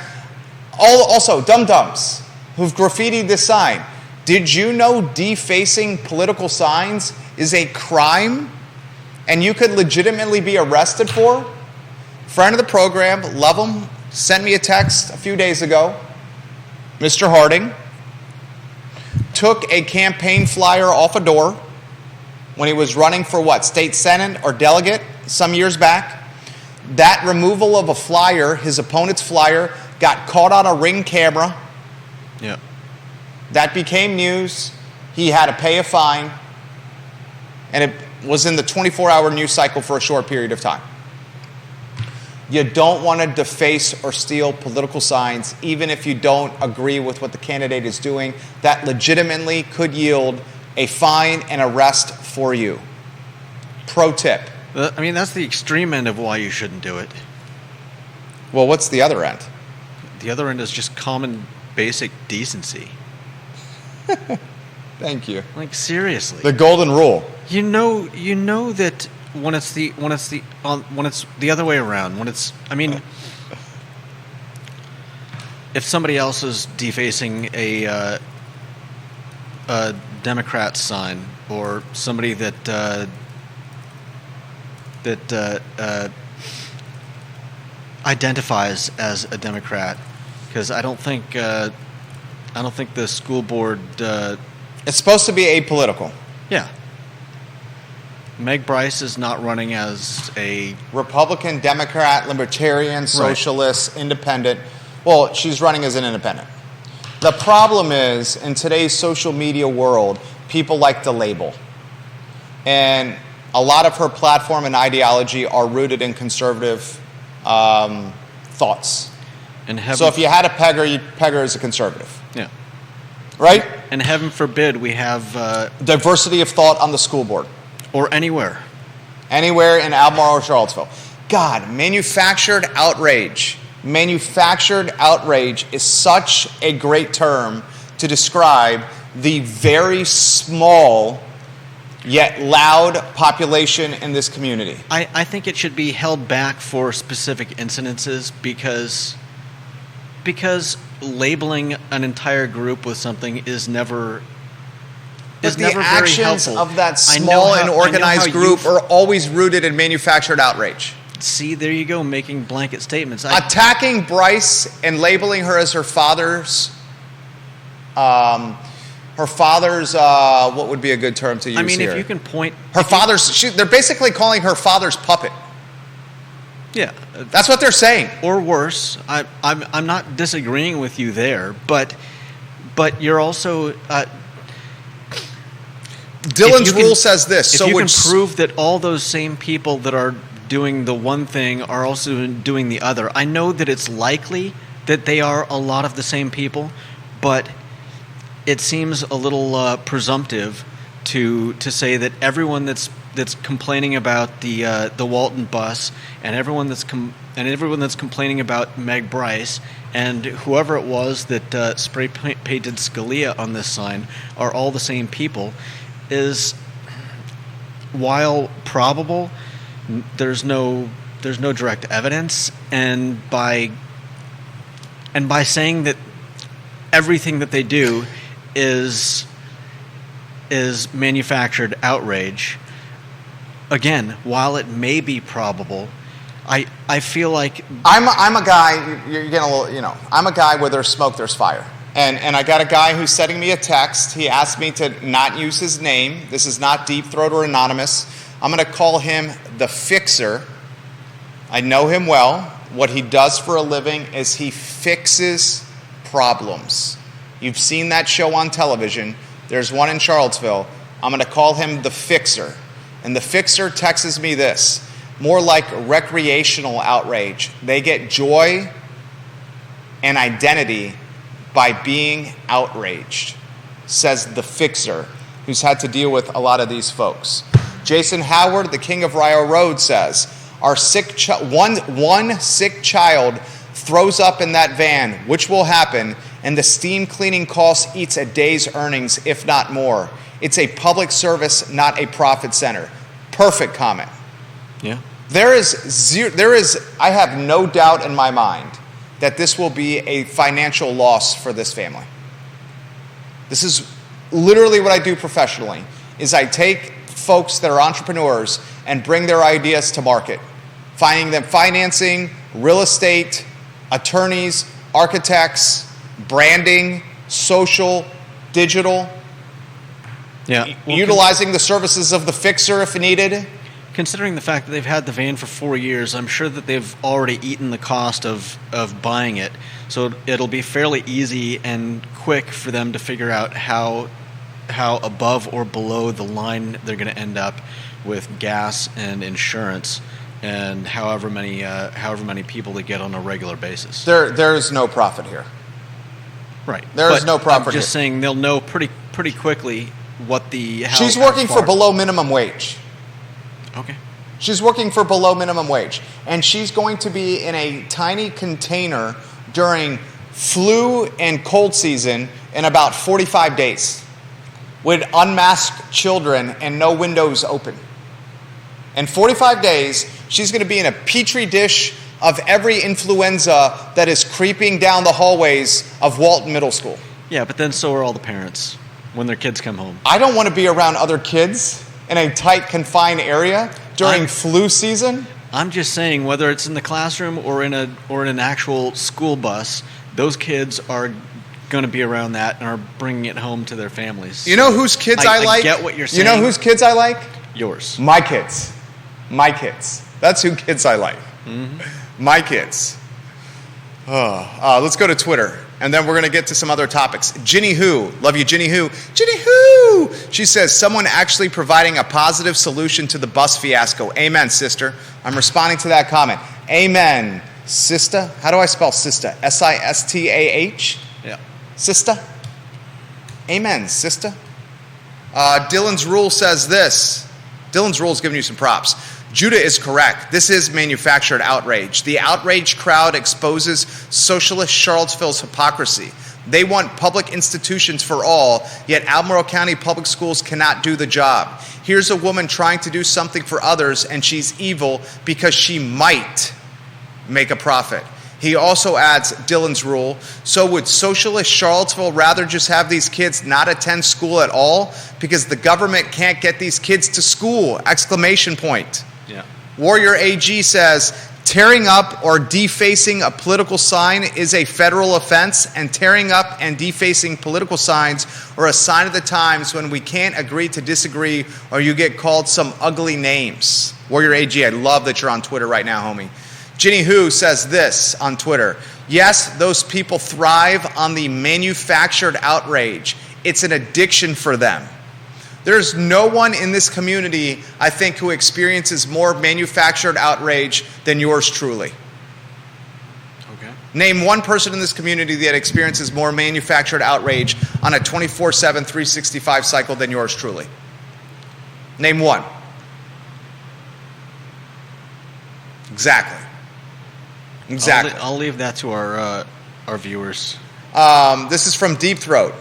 Also, dum-dums who've graffitied this sign. Did you know defacing political signs is a crime and you could legitimately be arrested for? Friend of the program, love him, sent me a text a few days ago. Mr. Harding took a campaign flyer off a door when he was running for what, state senate or delegate some years back. That removal of a flyer, his opponent's flyer, got caught on a Ring camera. Yeah. That became news. He had to pay a fine. And it was in the 24-hour news cycle for a short period of time. You don't want to deface or steal political signs, even if you don't agree with what the candidate is doing. That legitimately could yield a fine and arrest for you. Pro tip. I mean, that's the extreme end of why you shouldn't do it. Well, what's the other end? The other end is just common, basic decency. Thank you. Like, seriously. The golden rule. You know that when it's the other way around, if somebody else is defacing a Democrat sign, or somebody that identifies as a Democrat, because I don't think the school board. It's supposed to be apolitical. Yeah. Meg Bryce is not running as a Republican, Democrat, Libertarian, Socialist, Independent. Well, she's running as an independent. The problem is, in today's social media world, people like to label. And a lot of her platform and ideology are rooted in conservative thoughts. So if you had to peg her, you'd peg her as a conservative. Yeah. Right? And heaven forbid we have diversity of thought on the school board. Or anywhere. Anywhere in Albemarle or Charlottesville. God, manufactured outrage. Manufactured outrage is such a great term to describe the very small yet loud population in this community. I think it should be held back for specific incidences because labeling an entire group with something is never But the never very actions helpful. of that small and organized group are are always rooted in manufactured outrage. See, there you go, making blanket statements. Attacking Bryce and labeling her as her father's, what would be a good term to use here? I mean, if you can point... They're basically calling her father's puppet. Yeah. That's what they're saying. Or worse. I'm not disagreeing with you there, but you're also... Dylan's rule says this. If you can prove that all those same people that are doing the one thing are also doing the other, I know that it's likely that they are a lot of the same people, but it seems a little presumptive to say that everyone that's complaining about the Walton bus and everyone that's complaining about Meg Bryce and whoever it was that spray painted Scalia on this sign are all the same people. Is, while probable, there's no direct evidence, and by saying that everything that they do is manufactured outrage, again, while it may be probable, I feel like I'm a guy. You're getting a little, I'm a guy where there's smoke, there's fire. And I got a guy who's sending me a text. He asked me to not use his name. This is not Deep Throat or anonymous. I'm going to call him the Fixer. I know him well. What he does for a living is he fixes problems. You've seen that show on television. There's one in Charlottesville. I'm going to call him the Fixer. And the Fixer texts me this. More like recreational outrage. They get joy and identity by being outraged, says the fixer, who's had to deal with a lot of these folks. Jason Howard, the king of Rio Road, says, one sick child throws up in that van, which will happen, and the steam cleaning cost eats a day's earnings, if not more. It's a public service, not a profit center. Perfect comment. Yeah. I have no doubt in my mind that this will be a financial loss for this family. This is literally what I do professionally, is I take folks that are entrepreneurs and bring their ideas to market, finding them financing, real estate, attorneys, architects, branding, social, digital, utilizing the services of the fixer if needed. Considering the fact that they've had the van for 4 years, I'm sure that they've already eaten the cost of buying it. So it'll be fairly easy and quick for them to figure out how above or below the line they're going to end up with gas and insurance and however many people they get on a regular basis. There is no profit here. Right. There is no profit here. I'm just saying they'll know pretty quickly what She's working for below minimum wage. Okay. She's working for below minimum wage. And she's going to be in a tiny container during flu and cold season in about 45 days with unmasked children and no windows open. In 45 days, she's going to be in a petri dish of every influenza that is creeping down the hallways of Walton Middle School. Yeah, but then so are all the parents when their kids come home. I don't want to be around other kids in a tight, confined area during flu season. I'm just saying, whether it's in the classroom or in an actual school bus, those kids are going to be around that and are bringing it home to their families. You know whose kids I like? I get what you're saying. You know whose kids I like? Yours. My kids. My kids. That's who kids I like. Mm-hmm. My kids. Let's go to Twitter, and then we're going to get to some other topics. Ginny Who. Love you, Ginny Who. Ginny Who! She says, someone actually providing a positive solution to the bus fiasco. Amen, sister. I'm responding to that comment. Amen, sister. How do I spell sister? S-I-S-T-A-H? Yeah. Sister? Amen, sister. Dylan's Rule says this. Dylan's Rule is giving you some props. Judah is correct. This is manufactured outrage. The outraged crowd exposes socialist Charlottesville's hypocrisy. They want public institutions for all, yet Albemarle County Public Schools cannot do the job. Here's a woman trying to do something for others, and she's evil because she might make a profit. He also adds Dylan's Rule, so would socialist Charlottesville rather just have these kids not attend school at all because the government can't get these kids to school? Exclamation point. Yeah. Warrior AG says, tearing up or defacing a political sign is a federal offense, and tearing up and defacing political signs are a sign of the times when we can't agree to disagree or you get called some ugly names. Warrior AG, I love that you're on Twitter right now, homie. Ginny Who says this on Twitter. Yes, those people thrive on the manufactured outrage. It's an addiction for them. There's no one in this community, I think, who experiences more manufactured outrage than yours truly. Okay. Name one person in this community that experiences more manufactured outrage on a 24/7, 365 cycle than yours truly. Name one. Exactly. I'll leave that to our viewers. This is from Deep Throat.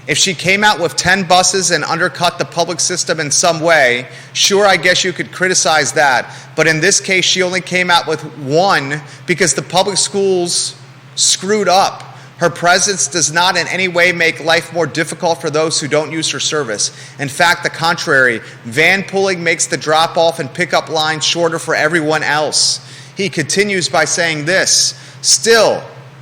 If she came out with 10 buses and undercut the public system in some way, sure, I guess you could criticize that. But in this case, she only came out with one because the public schools screwed up. Her presence does not in any way make life more difficult for those who don't use her service. In fact, the contrary. Van pulling makes the drop-off and pickup line shorter for everyone else. He continues by saying this, still,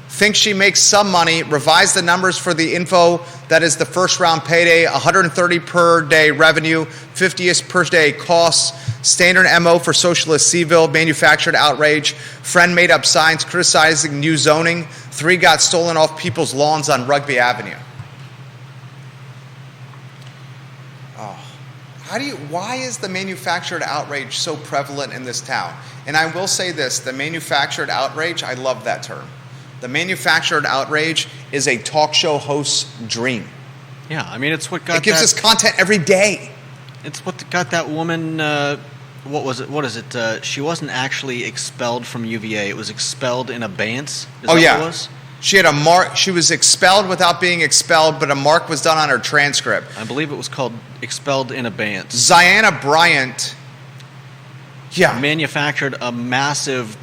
think she makes some money, revise the numbers for the info, that is the first round payday, 130 per day revenue, 50th per day costs, standard MO for socialist CVille, manufactured outrage, friend made up signs criticizing new zoning, 3 got stolen off people's lawns on Rugby Avenue. Why is the manufactured outrage so prevalent in this town? And I will say this, the manufactured outrage, I love that term. The manufactured outrage is a talk show host's dream. Yeah, I mean, it's what got It gives us content every day. It's what got that woman. What was it? What is it? She wasn't actually expelled from UVA. It was expelled in abeyance. Is that what it was? She had a mark. She was expelled without being expelled, but a mark was done on her transcript. I believe it was called expelled in abeyance. Ziana Bryant. Yeah. Manufactured a massive,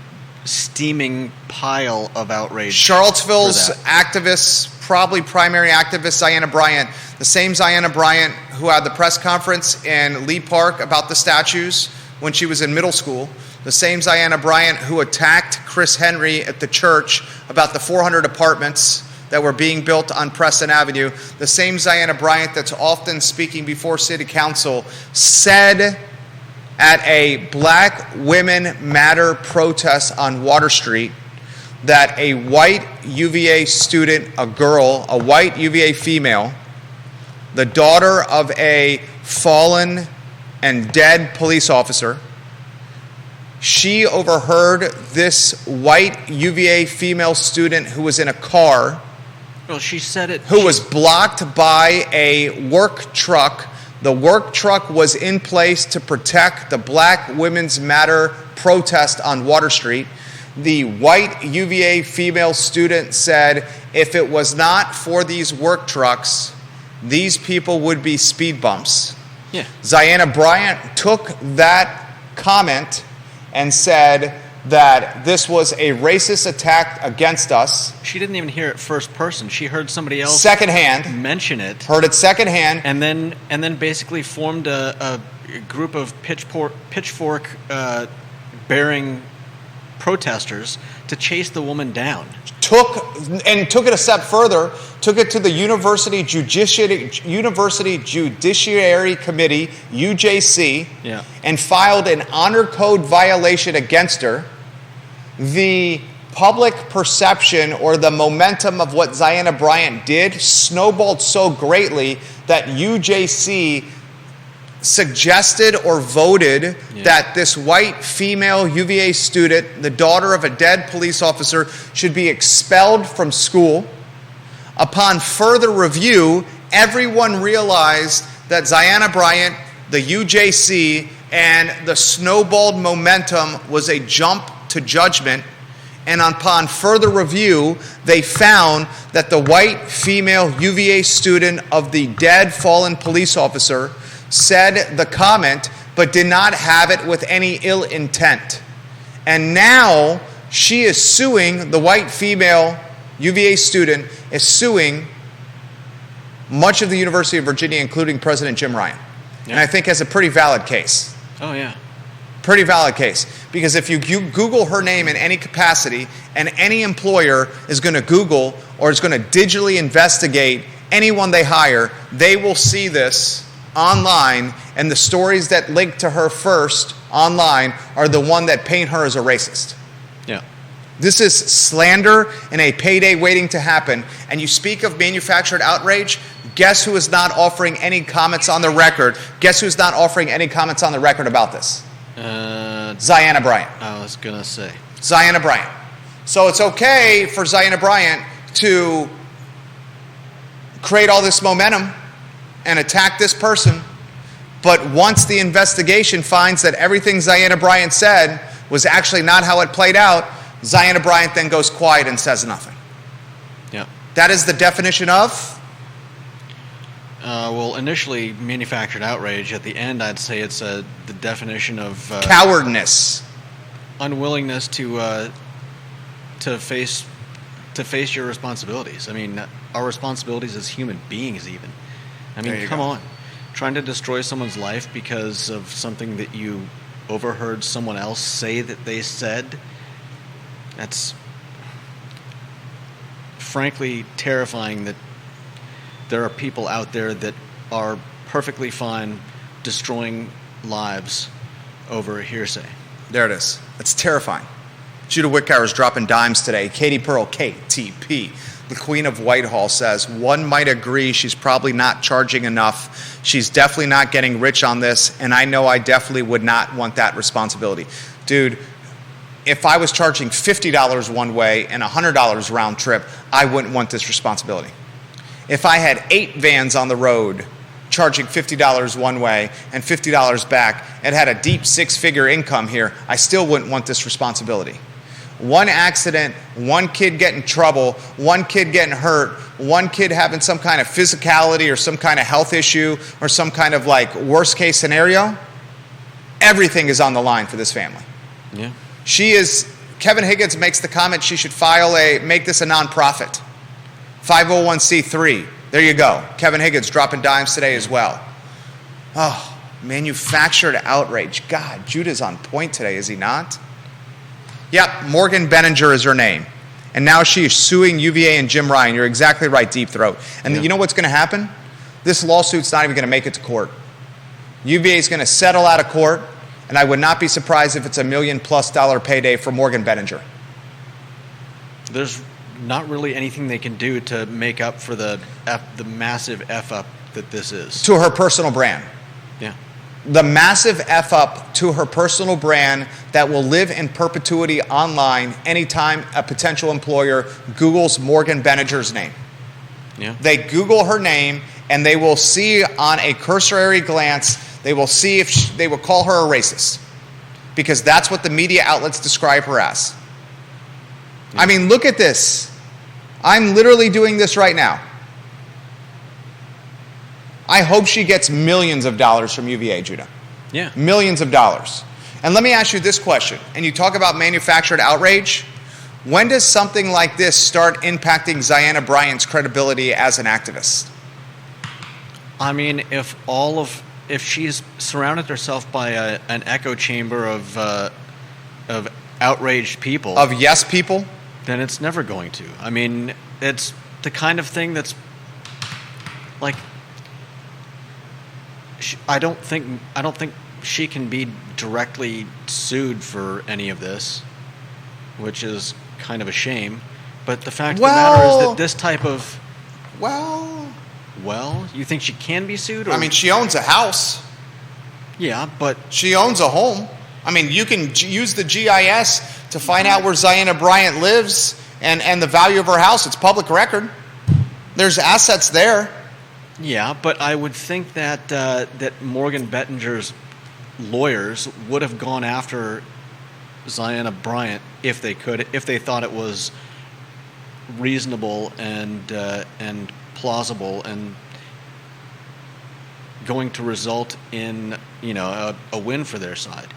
steaming pile of outrage. Charlottesville's activists, probably primary activist Ziana Bryant, the same Ziana Bryant who had the press conference in Lee Park about the statues when she was in middle school, the same Ziana Bryant who attacked Chris Henry at the church about the 400 apartments that were being built on Preston Avenue, the same Ziana Bryant that's often speaking before City Council, said at a Black Women Matter protest on Water Street that a white UVA student, a girl, a white UVA female, the daughter of a fallen and dead police officer, she overheard this white UVA female student who was in a car. Well, she said it. Who was blocked by a work truck. The work truck was in place to protect the Black Women's Matter protest on Water Street. The white UVA female student said, if it was not for these work trucks, these people would be speed bumps. Yeah. Ziana Bryant took that comment and said that this was a racist attack against us. She didn't even hear it first person. She heard somebody else secondhand mention it. Heard it secondhand. And then basically formed a group of pitchfork bearing protesters to chase the woman down. Took it a step further, took it to the University Judiciary Committee, UJC, and filed an honor code violation against her. The public perception or the momentum of what Ziana Bryant did snowballed so greatly that UJC suggested or voted that this white female UVA student, the daughter of a dead police officer, should be expelled from school. Upon further review, everyone realized that Ziana Bryant, the UJC, and the snowballed momentum was a jump to judgment. And upon further review, they found that the white female UVA student of the dead fallen police officer said the comment, but did not have it with any ill intent. And now she is suing, the white female UVA student is suing much of the University of Virginia, including President Jim Ryan. And I think has a pretty valid case. Oh, yeah. Pretty valid case. Because if you Google her name in any capacity, and any employer is going to Google or is going to digitally investigate anyone they hire, they will see this online, and the stories that link to her first online are the one that paint her as a racist. Yeah. This is slander and a payday waiting to happen. And you speak of manufactured outrage, guess who is not offering any comments on the record? Guess who's not offering any comments on the record about this? Ziana Bryant. I was going to say. Ziana Bryant. So it's okay for Ziana Bryant to create all this momentum and attack this person, but once the investigation finds that everything Ziana Bryant said was actually not how it played out, Ziana Bryant then goes quiet and says nothing. Yeah. That is the definition of? Well, initially, manufactured outrage. At the end, I'd say it's the definition of cowardness, unwillingness to face your responsibilities. I mean, our responsibilities as human beings, even. I mean, come on. Trying to destroy someone's life because of something that you overheard someone else say that they said, that's frankly terrifying that there are people out there that are perfectly fine destroying lives over hearsay. There it is. That's terrifying. Judah Wickower is dropping dimes today. Katie Pearl, KTP. The Queen of Whitehall says, one might agree she's probably not charging enough. She's definitely not getting rich on this, and I know I definitely would not want that responsibility. Dude, if I was charging $50 one way and $100 round trip, I wouldn't want this responsibility. If I had 8 vans on the road charging $50 one way and $50 back and had a deep 6-figure income here, I still wouldn't want this responsibility. One accident, one kid getting in trouble, one kid getting hurt, one kid having some kind of physicality or some kind of health issue or some kind of like worst case scenario, everything is on the line for this family. Yeah. Kevin Higgins makes the comment she should make this a nonprofit. 501c3. There you go. Kevin Higgins dropping dimes today as well. Oh, manufactured outrage. God, Judah's on point today, is he not? Yep, Morgan Benninger is her name. And now she is suing UVA and Jim Ryan. You're exactly right, Deep Throat. And You know what's going to happen? This lawsuit's not even going to make it to court. UVA is going to settle out of court, and I would not be surprised if it's $1 million+ payday for Morgan Benninger. There's not really anything they can do to make up for the massive F-up that this is. To her personal brand. Yeah. The massive F-up to her personal brand that will live in perpetuity online anytime a potential employer Googles Morgan Benninger's name. Yeah. They Google her name, and they will see on a cursory glance, they will see if they will call her a racist. Because that's what the media outlets describe her as. Yeah. I mean, look at this. I'm literally doing this right now. I hope she gets millions of dollars from UVA, Judah. Yeah. Millions of dollars. And let me ask you this question. And you talk about manufactured outrage. When does something like this start impacting Ziana Bryant's credibility as an activist? I mean, if she's surrounded herself by an echo chamber of outraged people, of yes people, then it's never going to. I mean, it's the kind of thing that's like, I don't think she can be directly sued for any of this, which is kind of a shame. But the fact of the matter is that this type of you think she can be sued? Or? I mean, she owns a house. Yeah, but she owns a home. I mean, you can use the GIS to find out where Ziana Bryant lives and the value of her house. It's public record. There's assets there. Yeah, but I would think that that Morgan Bettinger's lawyers would have gone after Ziana Bryant if they could, if they thought it was reasonable and plausible and going to result in a win for their side.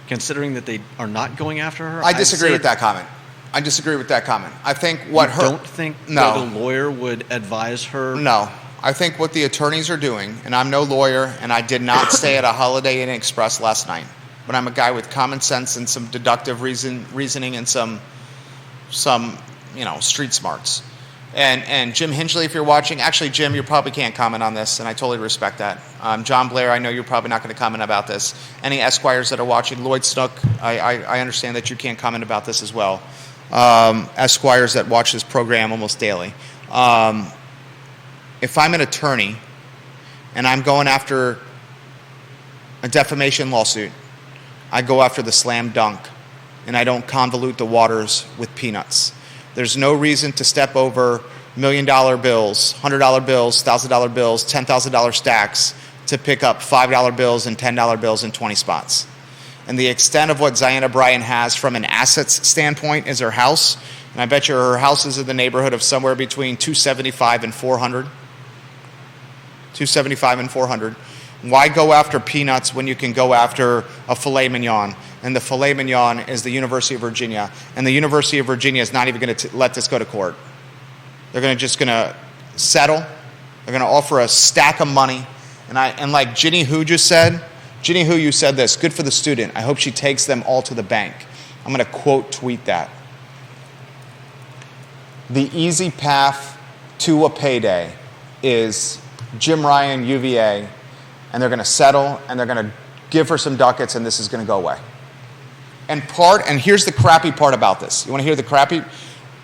Considering that they are not going after her, I disagree with that comment. I think don't think that a lawyer would advise her. No. I think what the attorneys are doing, and I'm no lawyer, and I did not stay at a Holiday Inn Express last night, but I'm a guy with common sense and some deductive reasoning and some street smarts. And Jim Hinchley, if you're watching, actually, Jim, you probably can't comment on this, and I totally respect that. John Blair, I know you're probably not going to comment about this. Any Esquires that are watching, Lloyd Snook, I understand that you can't comment about this as well. Esquires that watch this program almost daily. If I'm an attorney and I'm going after a defamation lawsuit, I go after the slam dunk, and I don't convolute the waters with peanuts. There's no reason to step over $1 million bills, $100 bills, $1,000 bills, $10,000 stacks to pick up $5 bills and $10 bills in 20 spots. And the extent of what Ziana Bryant has from an assets standpoint is her house. And I bet you her house is in the neighborhood of somewhere between $275 and $400. $275 and $400. Why go after peanuts when you can go after a filet mignon? And the filet mignon is the University of Virginia. And the University of Virginia is not even going to let this go to court. They're just going to settle. They're going to offer a stack of money. And like Ginny Hu just said, Ginny Hu, you said this, good for the student. I hope she takes them all to the bank. I'm going to quote tweet that. The easy path to a payday is Jim Ryan, UVA, and they're going to settle, and they're going to give her some ducats, and this is going to go away. And here's the crappy part about this. You want to hear the crappy?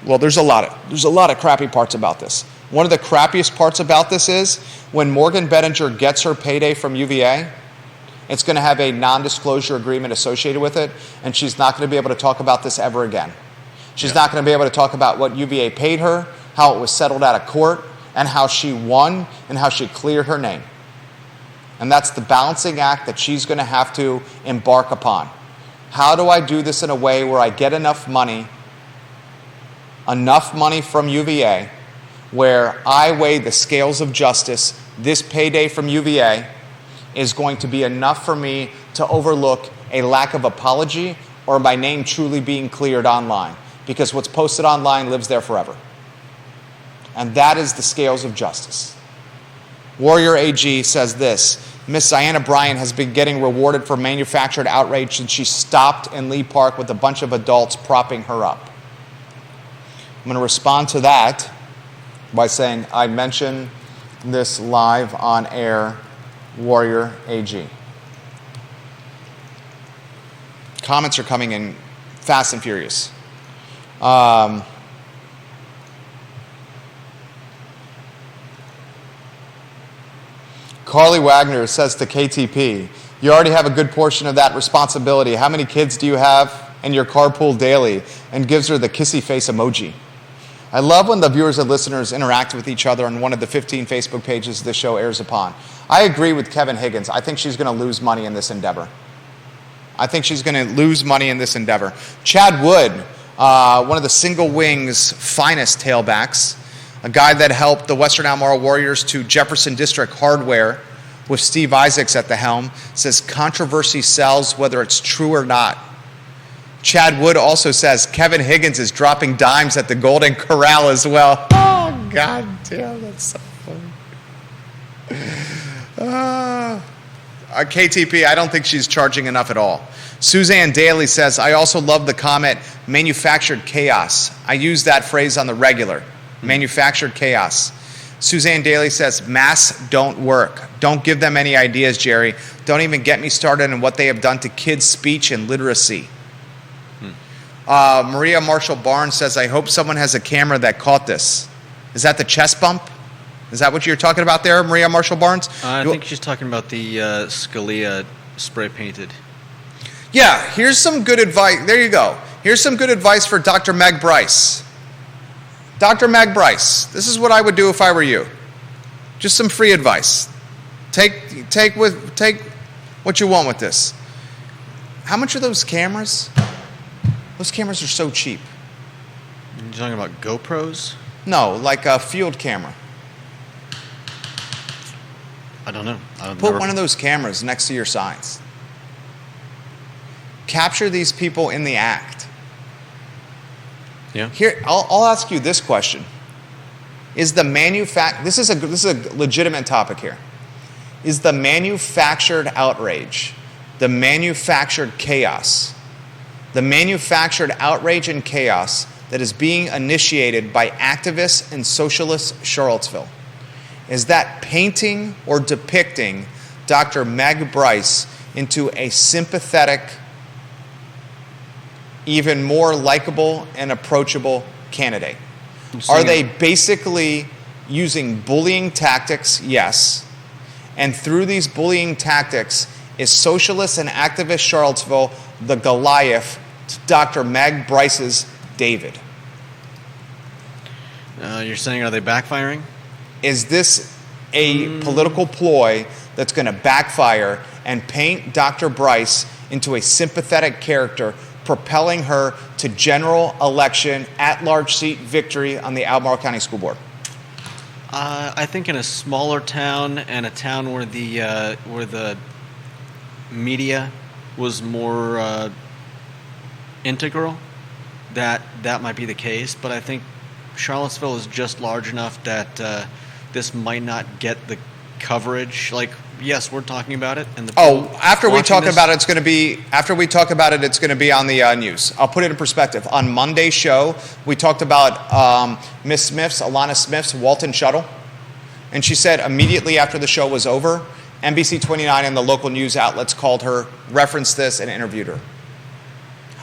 Well, there's a lot of crappy parts about this. One of the crappiest parts about this is when Morgan Bettinger gets her payday from UVA, It's going to have a non-disclosure agreement associated with it, and she's not going to be able to talk about this ever again. She's not going to be able to talk about what UVA paid her, how it was settled out of court, and how she won, and how she cleared her name. And that's the balancing act that she's going to have to embark upon. How do I do this in a way where I get enough money from UVA, where I weigh the scales of justice? This payday from UVA is going to be enough for me to overlook a lack of apology or my name truly being cleared online, because what's posted online lives there forever. And that is the scales of justice. Warrior AG says this: Miss Diana Bryan has been getting rewarded for manufactured outrage since she stopped in Lee Park with a bunch of adults propping her up. I'm going to respond to that by saying I mentioned this live on air, Warrior AG. Comments are coming in fast and furious. Carly Wagner says to KTP, you already have a good portion of that responsibility. How many kids do you have in your carpool daily? And gives her the kissy face emoji. I love when the viewers and listeners interact with each other on one of the 15 Facebook pages this show airs upon. I agree with Kevin Higgins. I think she's going to lose money in this endeavor. Chad Wood, one of the single wing's finest tailbacks, a guy that helped the Western Albemarle Warriors to Jefferson District Hardware with Steve Isaacs at the helm, says controversy sells whether it's true or not. Chad Wood also says Kevin Higgins is dropping dimes at the Golden Corral as well. Oh, God damn, that's so funny. KTP, I don't think she's charging enough at all. Suzanne Daly says, I also love the comment, manufactured chaos. I use that phrase on the regular. Manufactured chaos. Suzanne Daly says, masks don't work. Don't give them any ideas, Jerry. Don't even get me started on what they have done to kids' speech and literacy. Maria Marshall Barnes says, I hope someone has a camera that caught this. Is that the chest bump? Is that what you're talking about there, Maria Marshall Barnes? I think she's talking about the Scalia spray painted. Yeah, here's some good advice. There you go. Here's some good advice for Dr. Meg Bryce. Dr. Meg Bryce, this is what I would do if I were you. Just some free advice. Take what you want with this. How much are those cameras? Those cameras are so cheap. You're talking about GoPros? No, like a field camera. I don't know. Put one of those cameras next to your signs. Capture these people in the act. Yeah. Here, I'll ask you this question: Is the this is a legitimate topic here. Is the manufactured outrage, the manufactured chaos, the manufactured outrage and chaos that is being initiated by activists in socialist Charlottesville, is that painting or depicting Dr. Meg Bryce into a sympathetic, even more likable and approachable candidate? Are they basically using bullying tactics? Yes. And through these bullying tactics, is socialist and activist Charlottesville the Goliath to Dr. Meg Bryce's David? You're saying, are they backfiring? Is this a political ploy that's going to backfire and paint Dr. Bryce into a sympathetic character, propelling her to general election at-large seat victory on the Albemarle County School Board? I think in a smaller town and a town where the media was more integral, that might be the case. But I think Charlottesville is just large enough that this might not get the coverage. Like, yes, we're talking about it, and after we talk about it, it's going to be on the news. I'll put it in perspective. On Monday's show, we talked about Miss Smith's, Alanna Smith's Walton Shuttle, and she said immediately after the show was over, NBC 29 and the local news outlets called her, referenced this, and interviewed her.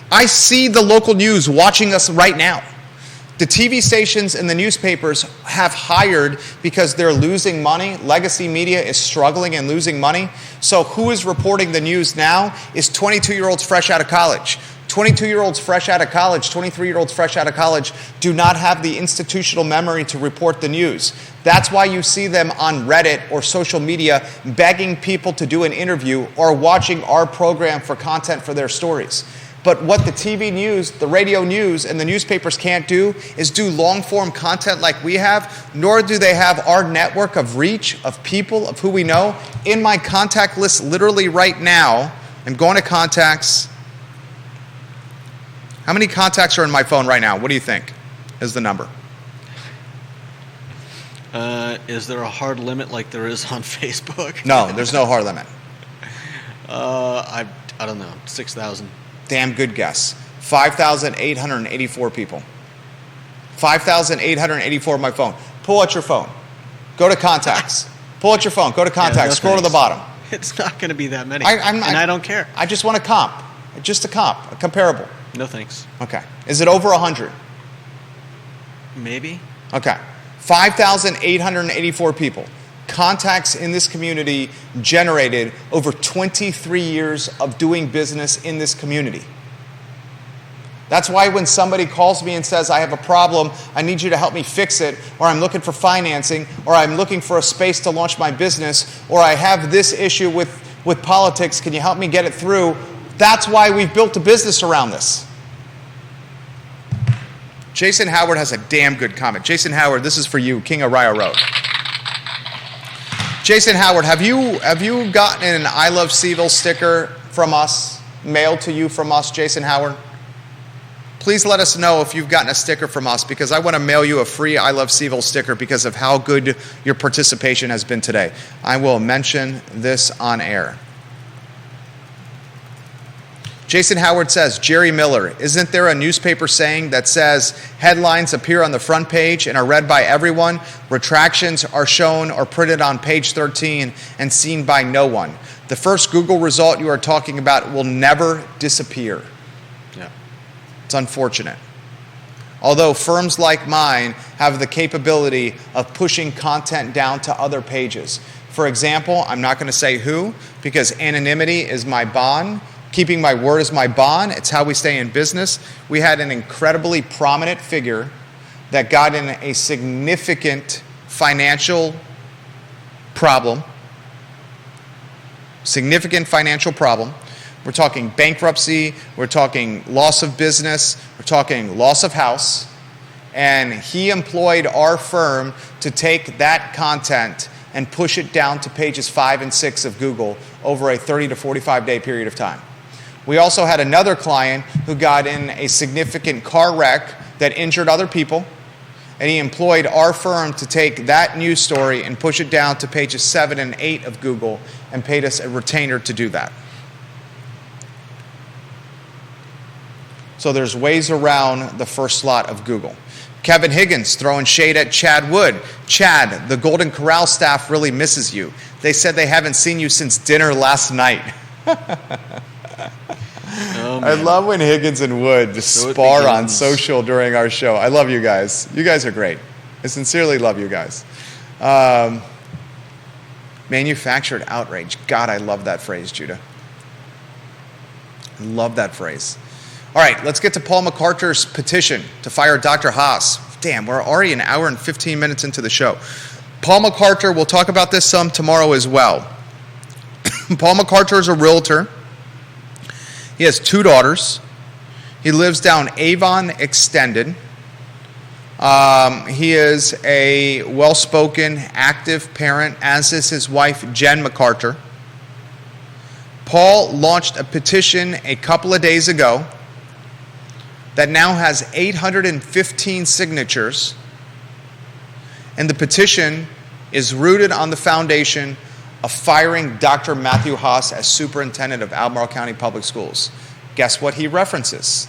I see the local news watching us right now. The TV stations and the newspapers have hired because they're losing money. Legacy media is struggling and losing money. So who is reporting the news now is 22-year-olds fresh out of college. 22-year-olds fresh out of college, 23-year-olds fresh out of college do not have the institutional memory to report the news. That's why you see them on Reddit or social media begging people to do an interview or watching our program for content for their stories. But what the TV news, the radio news, and the newspapers can't do is do long-form content like we have, nor do they have our network of reach, of people, of who we know. In my contact list literally right now, I'm going to contacts. How many contacts are in my phone right now? What do you think is the number? Is there a hard limit like there is on Facebook? No, there's no hard limit. I don't know, 6,000. Damn good guess. 5,884 people. 5,884 on my phone. Pull out your phone. Go to contacts. Pull out your phone. Go to contacts. Yeah, no Scroll to the thanks. bottom. It's not going to be that many. And I don't care. I just want a comp. Just a comp. A comparable. No thanks. Okay. Is it over 100? Maybe. Okay. 5,884 people. Contacts in this community generated over 23 years of doing business in this community. That's why when somebody calls me and says, I have a problem, I need you to help me fix it, or I'm looking for financing, or I'm looking for a space to launch my business, or I have this issue with politics, can you help me get it through? That's why we've built a business around this. Jason Howard has a damn good comment. Jason Howard, this is for you, King of Rio Road. Jason Howard, have you gotten an I Love CVille sticker from us, mailed to you from us, Jason Howard? Please let us know if you've gotten a sticker from us, because I want to mail you a free I Love CVille sticker because of how good your participation has been today. I will mention this on air. Jason Howard says, Jerry Miller, isn't there a newspaper saying that says headlines appear on the front page and are read by everyone? Retractions are shown or printed on page 13 and seen by no one. The first Google result you are talking about will never disappear. Yeah. It's unfortunate. Although firms like mine have the capability of pushing content down to other pages. For example, I'm not going to say who, because anonymity is my bond. Keeping my word is my bond. It's how we stay in business. We had an incredibly prominent figure that got in a significant financial problem. Significant financial problem. We're talking bankruptcy. We're talking loss of business. We're talking loss of house. And he employed our firm to take that content and push it down to pages 5 and 6 of Google over a 30 to 45 day period of time. We also had another client who got in a significant car wreck that injured other people, and he employed our firm to take that news story and push it down to pages 7 and 8 of Google and paid us a retainer to do that. So there's ways around the first slot of Google. Kevin Higgins throwing shade at Chad Wood. Chad, the Golden Corral staff really misses you. They said they haven't seen you since dinner last night. Oh, I love when Higgins and Wood just So it spar on begins. social during our show. I love you guys. You guys are great. I sincerely love you guys. Manufactured outrage. God, I love that phrase, Judah. I love that phrase. All right, let's get to Paul McArthur's petition to fire Dr. Haas. Damn, we're already an hour and 15 minutes into the show. Paul McArthur, we'll talk about this some tomorrow as well. Paul McArthur is a realtor. He has 2 daughters. He lives down Avon Extended. He is a well-spoken, active parent, as is his wife, Jen McArthur. Paul launched a petition a couple of days ago that now has 815 signatures. And the petition is rooted on the foundation of firing Dr. Matthew Haas as superintendent of Albemarle County Public Schools. Guess what he references?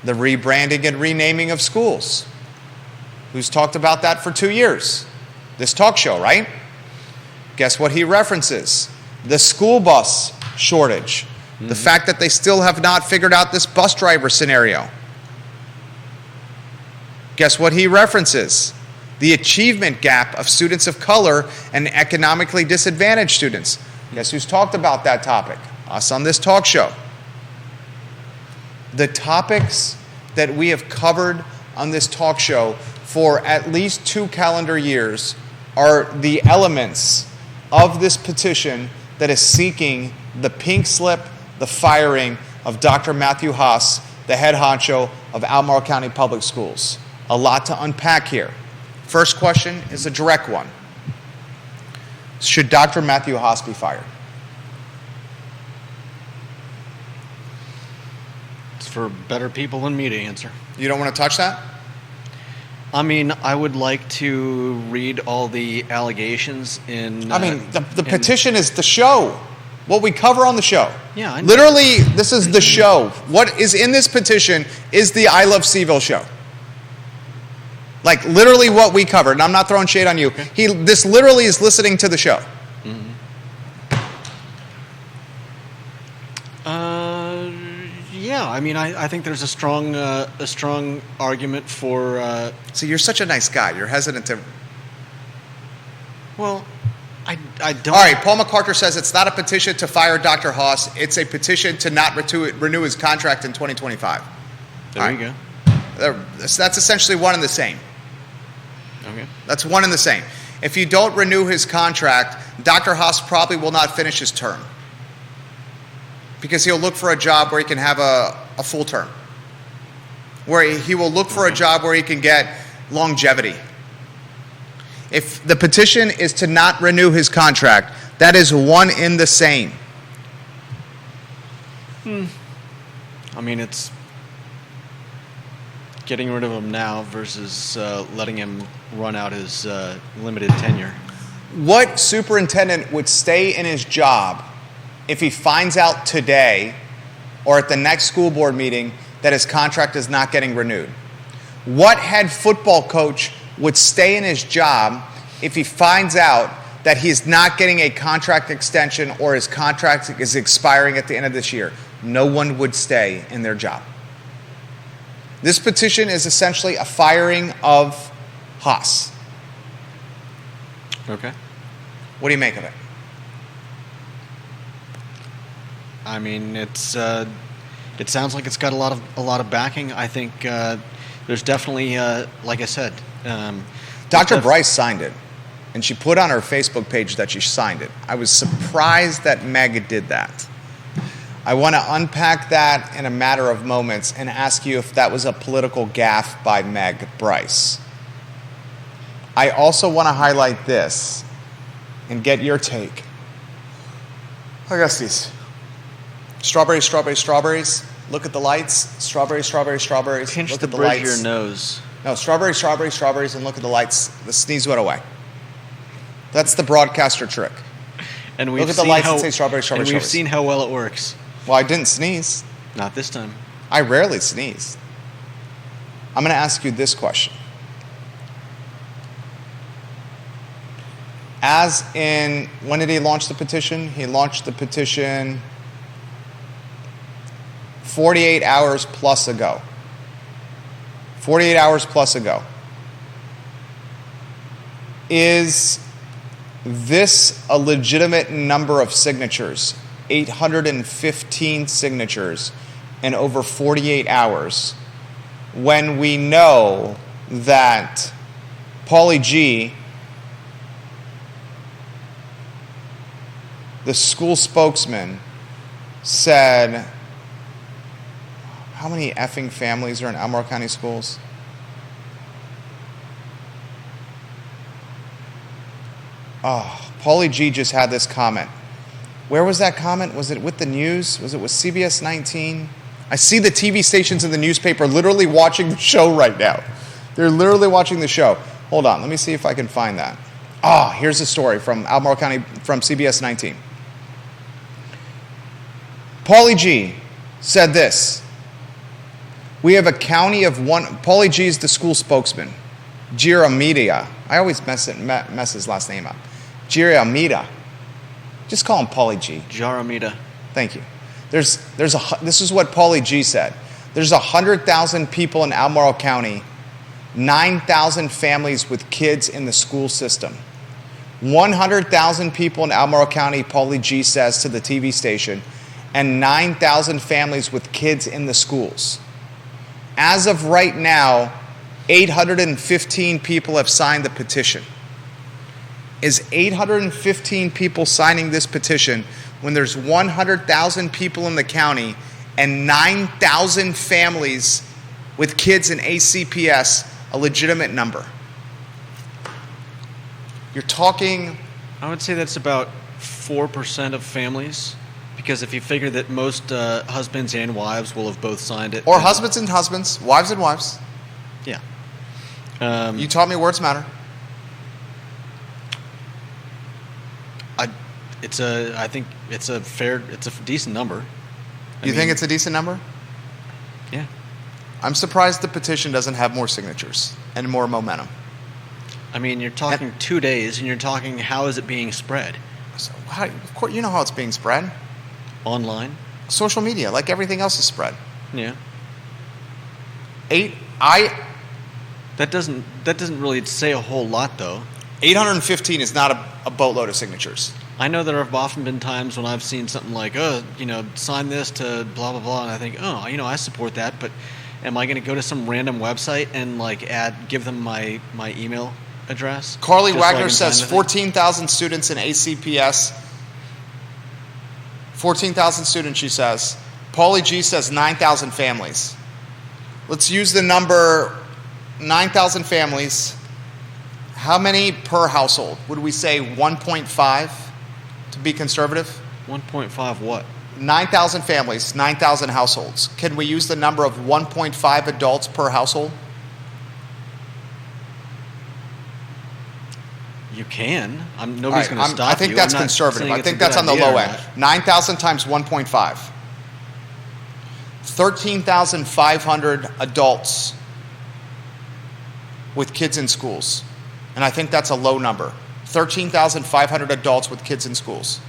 The rebranding and renaming of schools. Who's talked about that for 2 years? This talk show, right? Guess what he references? The school bus shortage. Mm-hmm. The fact that they still have not figured out this bus driver scenario. Guess what he references? The achievement gap of students of color and economically disadvantaged students. Guess who's talked about that topic? Us on this talk show. The topics that we have covered on this talk show for at least 2 calendar years are the elements of this petition that is seeking the pink slip, the firing of Dr. Matthew Haas, the head honcho of Albemarle County Public Schools. A lot to unpack here. First question is a direct one. Should Dr. Matthew Haas be fired? It's for better people than me to answer. You don't want to touch that? I mean, I would like to read all the allegations in... the petition is the show. What we cover on the show. Yeah, I know. Literally, this is the show. What is in this petition is the I Love CVille show. Like, literally what we covered. And I'm not throwing shade on you. Okay. This literally is listening to the show. Yeah, I mean, I think there's a strong argument for... See, you're such a nice guy. You're hesitant to... Well, I don't... All right, Paul McArtor says it's not a petition to fire Dr. Haas. It's a petition to not renew his contract in 2025. There you go. That's essentially one and the same. Okay. That's one and the same. If you don't renew his contract, Dr. Haas probably will not finish his term. Because he'll look for a job where he can have a full term. Where he will look for a job where he can get longevity. If the petition is to not renew his contract, that is one in the same. I mean, it's getting rid of him now versus letting him run out his limited tenure. What superintendent would stay in his job if he finds out today or at the next school board meeting that his contract is not getting renewed? What head football coach would stay in his job if he finds out that he's not getting a contract extension or his contract is expiring at the end of this year? No one would stay in their job. This petition is essentially a firing of Haas. Okay. What do you make of it? I mean, it sounds like it's got a lot of backing. I think there's definitely, like I said, Dr. Bryce signed it, and she put on her Facebook page that she signed it. I was surprised that Meg did that. I want to unpack that in a matter of moments and ask you if that was a political gaffe by Meg Bryce. I also want to highlight this and get your take. I guess these. Strawberries, strawberries, strawberries. Look at the lights. Strawberries, strawberries, strawberries. Pinch look the at the bridge lights. of your nose. No, strawberries, strawberries, strawberries, and look at the lights. The sneeze went away. That's the broadcaster trick. And we've Look at the seen lights how, and say strawberries, strawberries, and we've strawberries. seen how well it works. Well, I didn't sneeze. Not this time. I rarely sneeze. I'm going to ask you this question. As in, when did he launch the petition? He launched the petition 48 hours plus ago. 48 hours plus ago. Is this a legitimate number of signatures? 815 signatures in over 48 hours, when we know that Paulie G, the school spokesman, said, how many effing families are in Albemarle County schools? Oh, Paulie G just had this comment. Where was that comment? Was it with the news? Was it with CBS 19? I see the TV stations and the newspaper literally watching the show right now. They're literally watching the show. Hold on, let me see if I can find that. Here's a story from Albemarle County, from CBS 19. Paulie G said this. We have a county of one. Paulie G is the school spokesman. Giramita. I always mess his last name up. Giramita. Just call him Paulie G. Jaramita. Thank you. This is what Paulie G said. There's 100,000 people in Albemarle County 9,000 families with kids in the school system. 100,000 people in Albemarle County, Paulie G says to the TV station, and 9,000 families with kids in the schools. As of right now, 815 people have signed the petition. Is 815 people signing this petition when there's 100,000 people in the county and 9,000 families with kids in ACPS a legitimate number? You're talking... I would say that's about 4% of families, because if you figure that most husbands and wives will have both signed it. Or husbands and husbands, wives and wives. Yeah. You taught me words matter. I think it's a decent number. You think it's a decent number? Yeah. I'm surprised the petition doesn't have more signatures and more momentum. I mean, you're talking 2 days, and you're talking how is it being spread? So of course, you know how it's being spread. Online? Social media, like everything else is spread. Yeah. That doesn't really say a whole lot, though. 815 is not a boatload of signatures. I know there have often been times when I've seen something like, sign this to blah, blah, blah, and I think, I support that, but am I going to go to some random website and, give them my email address? Carly Wagner says 14,000 students in ACPS. 14,000 students, she says. Paulie G says 9,000 families. Let's use the number 9,000 families. How many per household? Would we say 1.5 to be conservative? 1.5 what? 9,000 families, 9,000 households. Can we use the number of 1.5 adults per household? You can. Nobody's going to stop you. I think that's conservative. I think that's on the low end. 9,000 times 1.5. 13,500 adults with kids in schools. And I think that's a low number. 13,500 adults with kids in schools.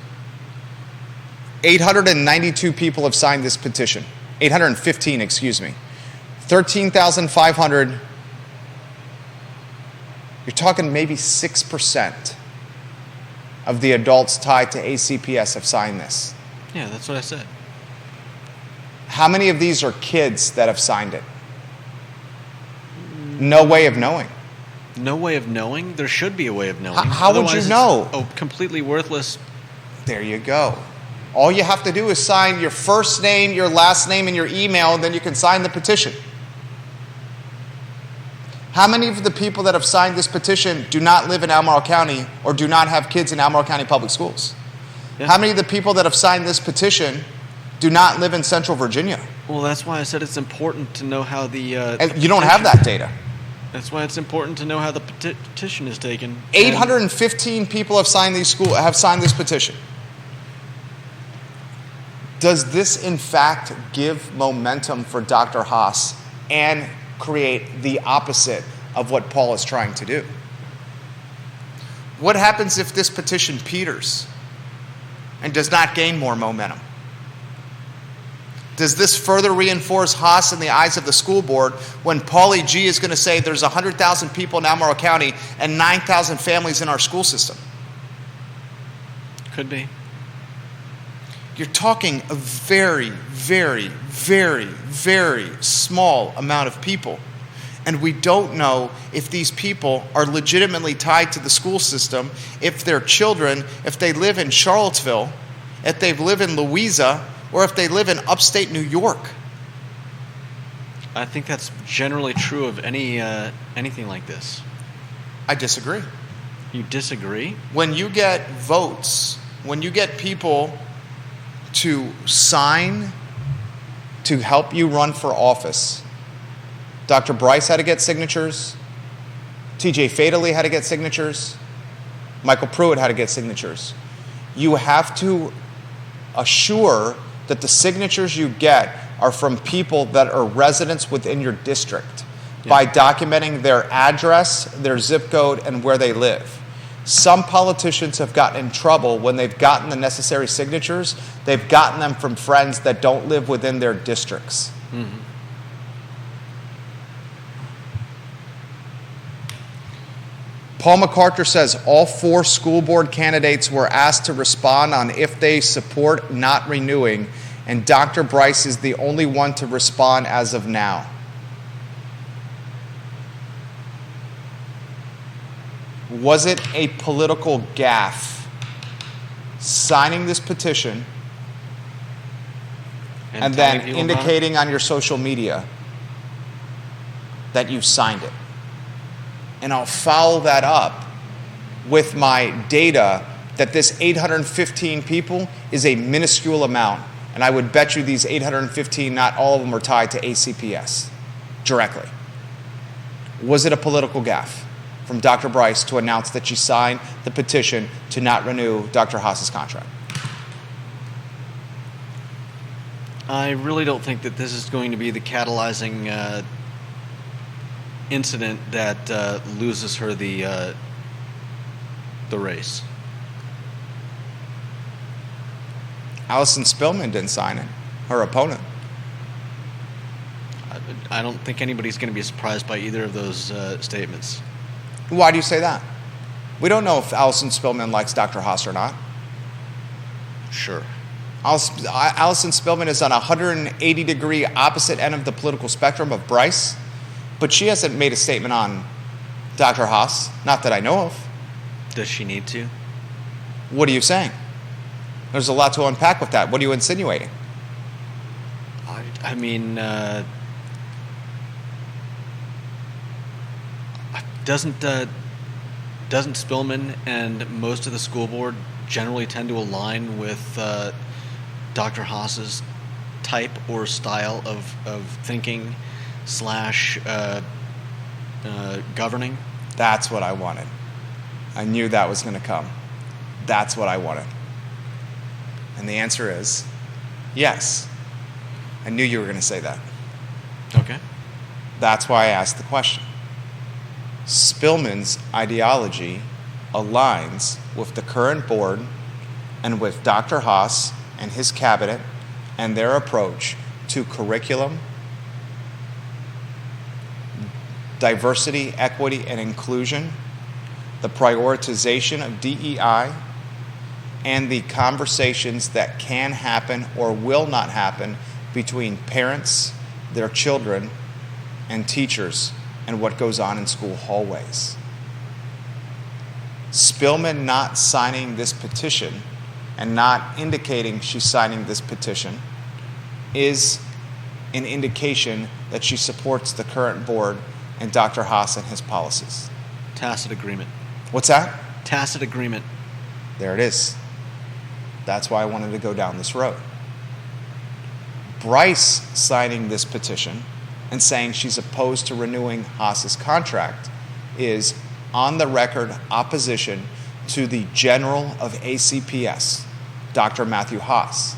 892 people have signed this petition. 815, excuse me. 13,500. You're talking maybe 6% of the adults tied to ACPS have signed this. Yeah, that's what I said. How many of these are kids that have signed it? No way of knowing. No way of knowing? There should be a way of knowing. How would you know? It's completely worthless. There you go. All you have to do is sign your first name, your last name, and your email, and then you can sign the petition. How many of the people that have signed this petition do not live in Albemarle County or do not have kids in Albemarle County Public Schools? Yeah. How many of the people that have signed this petition do not live in Central Virginia? Well, that's why I said it's important to know how the... you don't have that data. That's why it's important to know how the petition is taken. 815 people have signed this petition. Does this, in fact, give momentum for Dr. Haas and create the opposite of what Paul is trying to do? What happens if this petition peters and does not gain more momentum? Does this further reinforce Haas in the eyes of the school board when Paulie G is going to say there's 100,000 people in Albemarle County and 9,000 families in our school system? Could be. You're talking a very, very, very, very small amount of people. And we don't know if these people are legitimately tied to the school system, if they're children, if they live in Charlottesville, if they live in Louisa, or if they live in upstate New York. I think that's generally true of anything like this. I disagree. You disagree? When you get votes, when you get people to sign to help you run for office, Dr. Bryce had to get signatures, TJ Fadley had to get signatures, Michael Pruitt had to get signatures. You have to assure that the signatures you get are from people that are residents within your district by documenting their address, their zip code, and where they live. Some politicians have gotten in trouble when they've gotten the necessary signatures. They've gotten them from friends that don't live within their districts. Mm-hmm. Paul McArtor says all 4 school board candidates were asked to respond on if they support not renewing, and Dr. Bryce is the only one to respond as of now. Was it a political gaffe signing this petition and then indicating on your social media that you signed it? And I'll follow that up with my data that this 815 people is a minuscule amount. And I would bet you these 815, not all of them are tied to ACPS directly. Was it a political gaffe from Dr. Bryce to announce that she signed the petition to not renew Dr. Haas's contract? I really don't think that this is going to be the catalyzing incident that loses her the race. Allison Spillman didn't sign it, her opponent. I don't think anybody's going to be surprised by either of those statements. Why do you say that? We don't know if Allison Spillman likes Dr. Haas or not. Sure. Allison Spillman is on a 180-degree opposite end of the political spectrum of Bryce, but she hasn't made a statement on Dr. Haas, not that I know of. Does she need to? What are you saying? There's a lot to unpack with that. What are you insinuating? I mean, doesn't Spillman and most of the school board generally tend to align with Dr. Haas's type or style of thinking / governing? That's what I wanted. I knew that was going to come. That's what I wanted. And the answer is yes. I knew you were going to say that. Okay. That's why I asked the question. Spillman's ideology aligns with the current board and with Dr. Haas and his cabinet and their approach to curriculum, diversity, equity, and inclusion, the prioritization of DEI, and the conversations that can happen or will not happen between parents, their children, and teachers, and what goes on in school hallways. Spillman not signing this petition and not indicating she's signing this petition is an indication that she supports the current board and Dr. Haas and his policies. Tacit agreement. What's that? Tacit agreement. There it is. That's why I wanted to go down this road. Bryce signing this petition and saying she's opposed to renewing Haas's contract is on the record opposition to the general of ACPS, Dr. Matthew Haas.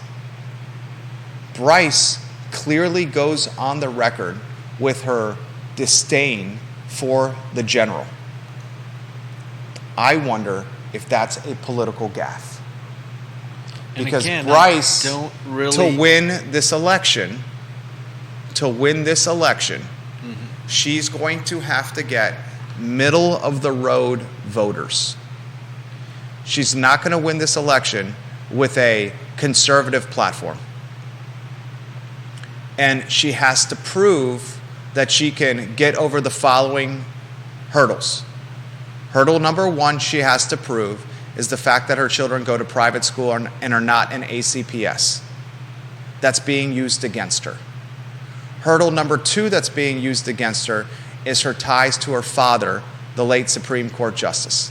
Bryce clearly goes on the record with her disdain for the general. I wonder if that's a political gaffe. Because again, Bryce, to win this election, she's going to have to get middle of the road voters. She's not going to win this election with a conservative platform. And she has to prove that she can get over the following hurdles. Hurdle number one she has to prove is the fact that her children go to private school and are not in ACPS. That's being used against her. Hurdle number two that's being used against her is her ties to her father, the late Supreme Court Justice.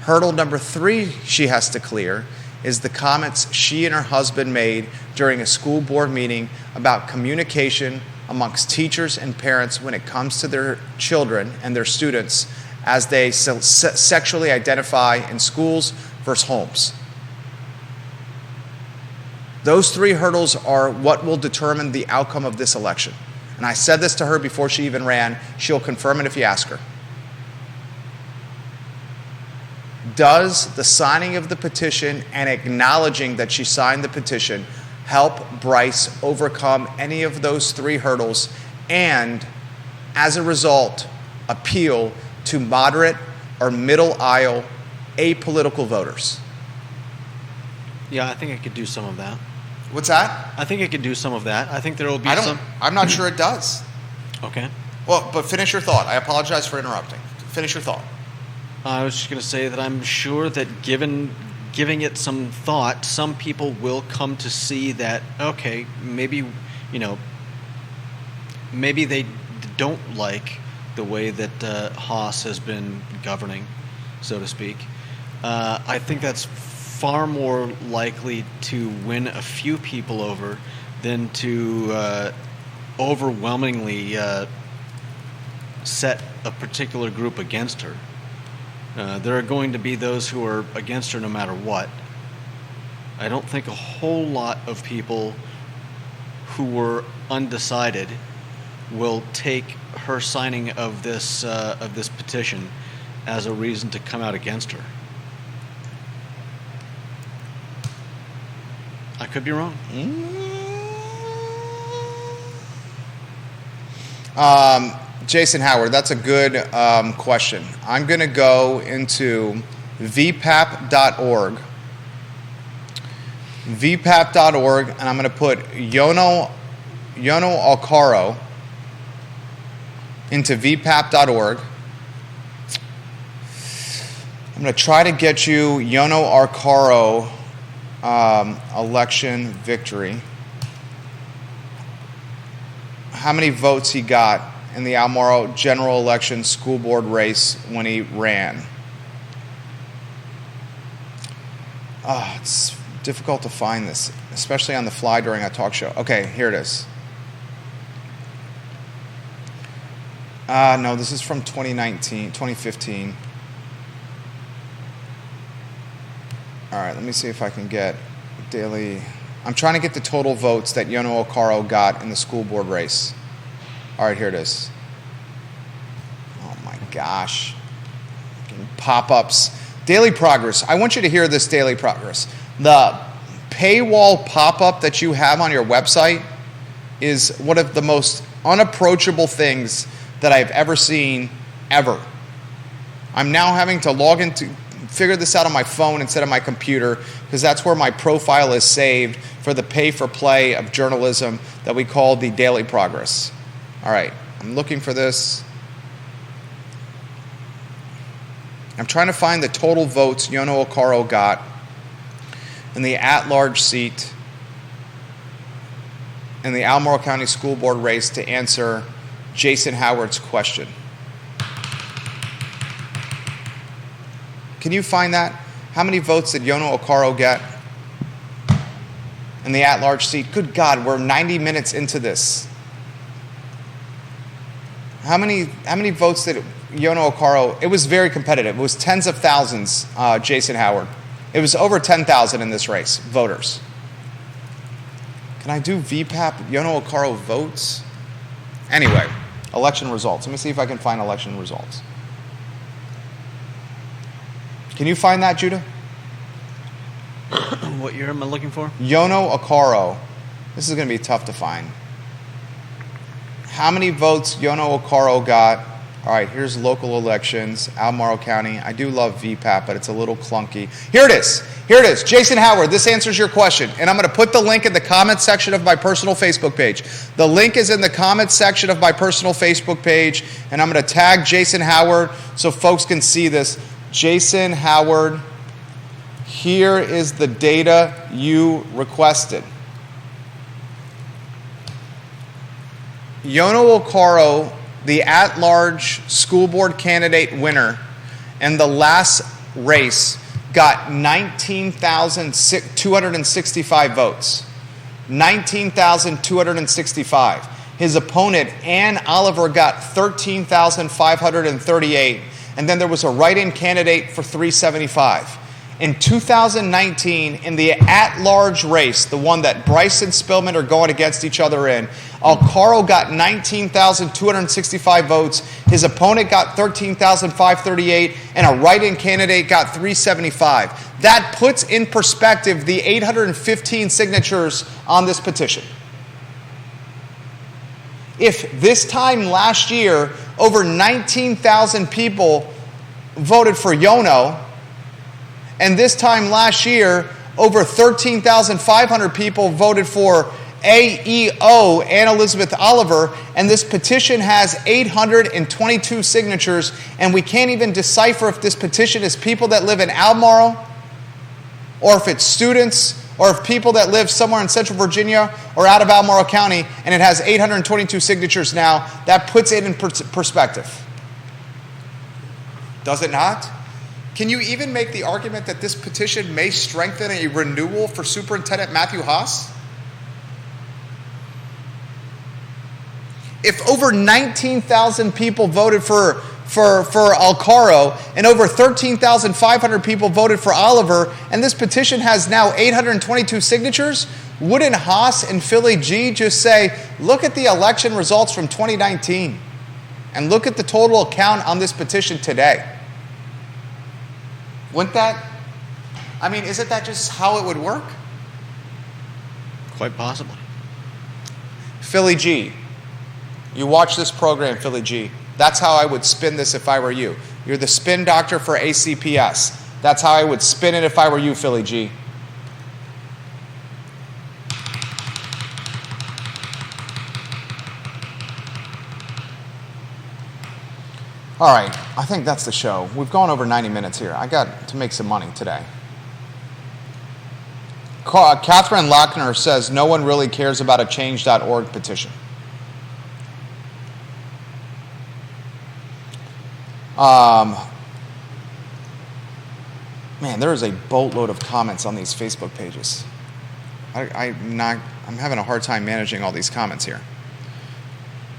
Hurdle number three she has to clear is the comments she and her husband made during a school board meeting about communication amongst teachers and parents when it comes to their children and their students as they sexually identify in schools versus homes. Those three hurdles are what will determine the outcome of this election. And I said this to her before she even ran. She'll confirm it if you ask her. Does the signing of the petition and acknowledging that she signed the petition help Bryce overcome any of those three hurdles and, as a result, appeal to moderate are middle aisle, apolitical voters. Yeah, I think it could do some of that. What's that? I think it could do some of that. I think there will be some. I'm not sure it does. Okay. Well, but finish your thought. I apologize for interrupting. Finish your thought. I was just going to say that I'm sure that giving it some thought, some people will come to see that, okay, maybe, maybe they don't like the way that Haas has been governing, so to speak. I think that's far more likely to win a few people over than to overwhelmingly set a particular group against her. There are going to be those who are against her no matter what. I don't think a whole lot of people who were undecided will take her signing of this petition as a reason to come out against her. I could be wrong. Jason Howard, that's a good question. I'm going to go into vpap.org. vpap.org, and I'm going to put Yono Alcaro into vpap.org. I'm going to try to get you Yono Alcaro election victory. How many votes he got in the Almoro general election school board race when he ran. It's difficult to find this, especially on the fly during a talk show. Okay, here it is. No, this is from 2015. All right, let me see if I can get daily. I'm trying to get the total votes that Yono Alcaro got in the school board race. All right, here it is. Oh my gosh. Pop-ups. Daily progress. I want you to hear this daily progress. The paywall pop-up that you have on your website is one of the most unapproachable things that I've ever seen, ever. I'm now having to log into, figure this out on my phone instead of my computer, because that's where my profile is saved for the pay-for-play of journalism that we call the daily progress. All right, I'm looking for this. I'm trying to find the total votes Yono Alcaro got in the at-large seat in the Almoro County School Board race to answer Jason Howard's question. Can you find that? How many votes did Yono Alcaro get in the at-large seat? Good God, we're 90 minutes into this. How many votes did Yono Alcaro? It was very competitive. It was tens of thousands, Jason Howard. It was over 10,000 in this race, voters. Can I do VPAP, Yono Alcaro votes? Anyway, election results. Let me see if I can find election results. Can you find that, Judah? What year am I looking for? Yono Alcaro. This is going to be tough to find. How many votes Yono Alcaro got? All right, here's local elections, Almoro County. I do love VPAP, but it's a little clunky. Here it is. Here it is. Jason Howard, this answers your question. And I'm going to put the link in the comments section of my personal Facebook page. The link is in the comments section of my personal Facebook page. And I'm going to tag Jason Howard so folks can see this. Jason Howard, here is the data you requested. Yono Alcaro, the at-large school board candidate winner in the last race, got 19,265 votes. 19,265. His opponent, Ann Oliver, got 13,538. And then there was a write-in candidate for 375. In 2019, in the at-large race, the one that Bryce and Spillman are going against each other in, Alcaro got 19,265 votes. His opponent got 13,538, and a write-in candidate got 375. That puts in perspective the 815 signatures on this petition. If this time last year, over 19,000 people voted for Yono, and this time last year, over 13,500 people voted for AEO, Ann Elizabeth Oliver, and this petition has 822 signatures, and we can't even decipher if this petition is people that live in Albemarle, or if it's students, or if people that live somewhere in Central Virginia or out of Albemarle County, and it has 822 signatures now. That puts it in perspective. Does it not? Can you even make the argument that this petition may strengthen a renewal for Superintendent Matthew Haas? If over 19,000 people voted for Alcaro and over 13,500 people voted for Oliver, and this petition has now 822 signatures, wouldn't Haas and Philly G just say, look at the election results from 2019 and look at the total count on this petition today? Wouldn't that, isn't that just how it would work? Quite possibly. Philly G. You watch this program, Philly G. That's how I would spin this if I were you. You're the spin doctor for ACPS. That's how I would spin it if I were you, Philly G. All right, I think that's the show. We've gone over 90 minutes here. I got to make some money today. Catherine Lochner says no one really cares about a change.org petition. Man, there is a boatload of comments on these Facebook pages. I'm having a hard time managing all these comments here.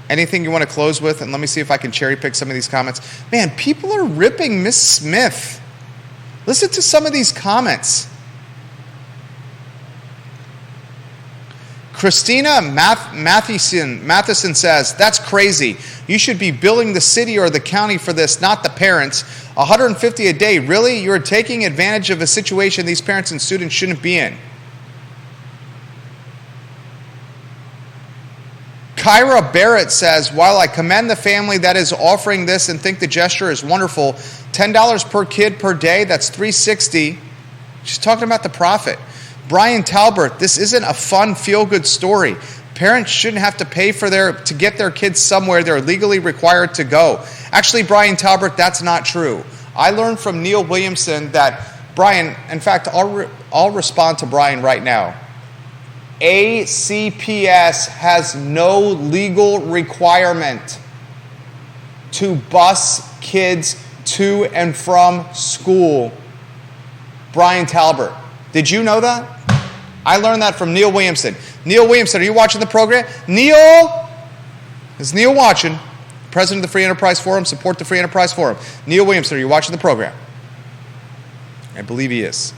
Anything you want to close with? And let me see if I can cherry pick some of these comments. Man, people are ripping Miss Smith. Listen to some of these comments. Christina Matheson says, that's crazy. You should be billing the city or the county for this, not the parents. $150 a day, really? You're taking advantage of a situation these parents and students shouldn't be in. Kyra Barrett says, while I commend the family that is offering this and think the gesture is wonderful, $10 per kid per day, that's $360. She's talking about the profit. Brian Talbert, this isn't a fun, feel-good story. Parents shouldn't have to pay to get their kids somewhere they're legally required to go. Actually, Brian Talbert, that's not true. I learned from Neil Williamson that Brian, in fact, I'll respond to Brian right now. ACPS has no legal requirement to bus kids to and from school. Brian Talbert. Did you know that? I learned that from Neil Williamson. Neil Williamson, are you watching the program? Neil? Is Neil watching? President of the Free Enterprise Forum, support the Free Enterprise Forum. Neil Williamson, are you watching the program? I believe he is.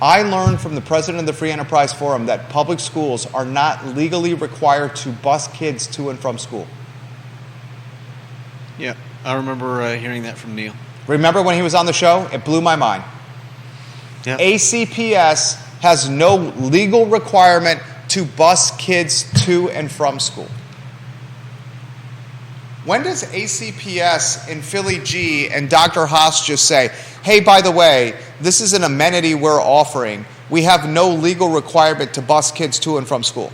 I learned from the president of the Free Enterprise Forum that public schools are not legally required to bus kids to and from school. Yeah, I remember hearing that from Neil. Remember when he was on the show? It blew my mind. Yeah. ACPS has no legal requirement to bus kids to and from school. When does ACPS and Philly G and Dr. Haas just say, hey, by the way, this is an amenity we're offering. We have no legal requirement to bus kids to and from school?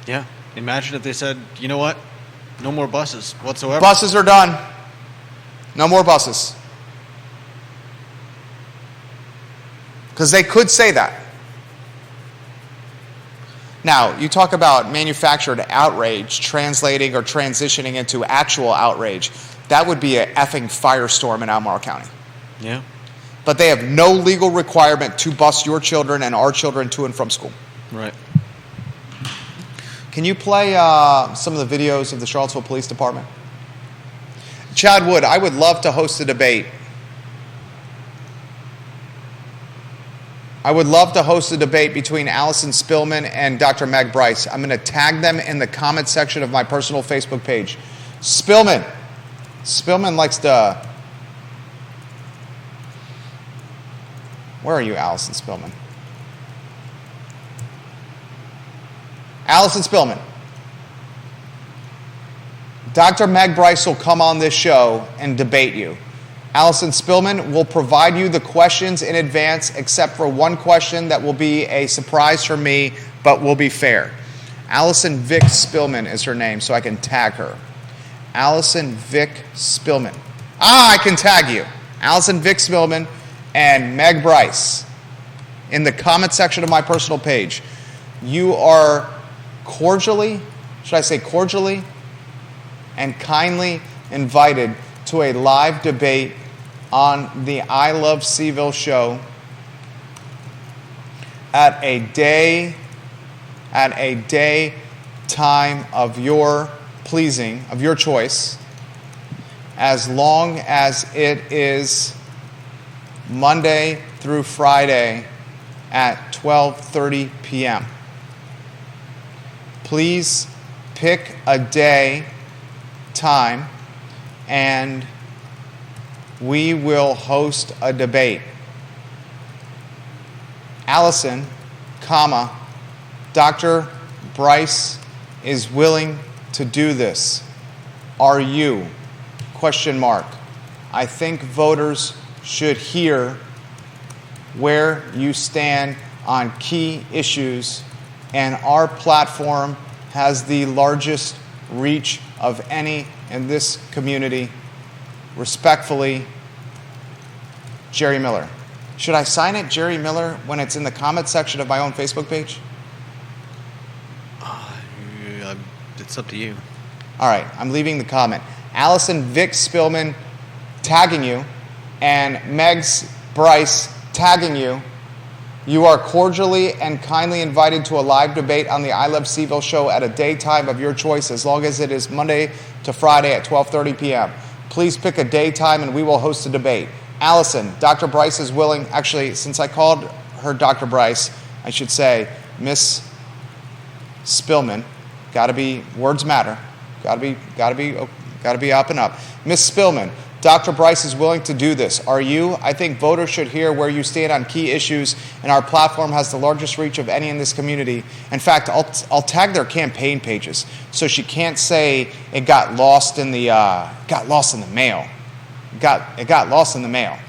Yeah. Imagine if they said, you know what? No more buses whatsoever. Buses are done. No more buses. Because they could say that. Now, you talk about manufactured outrage translating or transitioning into actual outrage. That would be an effing firestorm in Albemarle County. Yeah. But they have no legal requirement to bus your children and our children to and from school. Right. Can you play some of the videos of the Charlottesville Police Department? Chad Wood, I would love to host a debate. I would love to host a debate between Allison Spillman and Dr. Meg Bryce. I'm going to tag them in the comment section of my personal Facebook page. Spillman likes to... Where are you, Allison Spillman? Allison Spillman. Dr. Meg Bryce will come on this show and debate you. Allison Spillman will provide you the questions in advance, except for one question that will be a surprise for me, but will be fair. Allison Vic Spillman is her name, so I can tag her. Allison Vic Spillman. I can tag you. Allison Vic Spillman and Meg Bryce. In the comment section of my personal page, you are cordially, should I say cordially, and kindly invited to a live debate on the I Love CVille show at a day, time of your pleasing, of your choice, as long as it is Monday through Friday at 12:30 p.m. Please pick a day, time, and we will host a debate. Allison, Dr. Bryce is willing to do this. Are you? ? I think voters should hear where you stand on key issues, and our platform has the largest reach of any in this community. Respectfully, Jerry Miller. Should I sign it Jerry Miller when it's in the comment section of my own Facebook page? It's up to you. All right, I'm leaving the comment. Allison Vic Spillman tagging you, and Megs Bryce tagging you. You are cordially and kindly invited to a live debate on the I Love CVille show at a daytime of your choice, as long as it is Monday to Friday at 12:30 p.m. Please pick a daytime and we will host a debate. Allison, Dr. Bryce is willing. Actually, since I called her Dr. Bryce, I should say Miss Spillman. Gotta be, words matter. Gotta be up and up. Miss Spillman, Dr. Bryce is willing to do this. Are you? I think voters should hear where you stand on key issues, and our platform has the largest reach of any in this community. In fact, I'll tag their campaign pages, so she can't say it got lost in the mail. It got lost in the mail.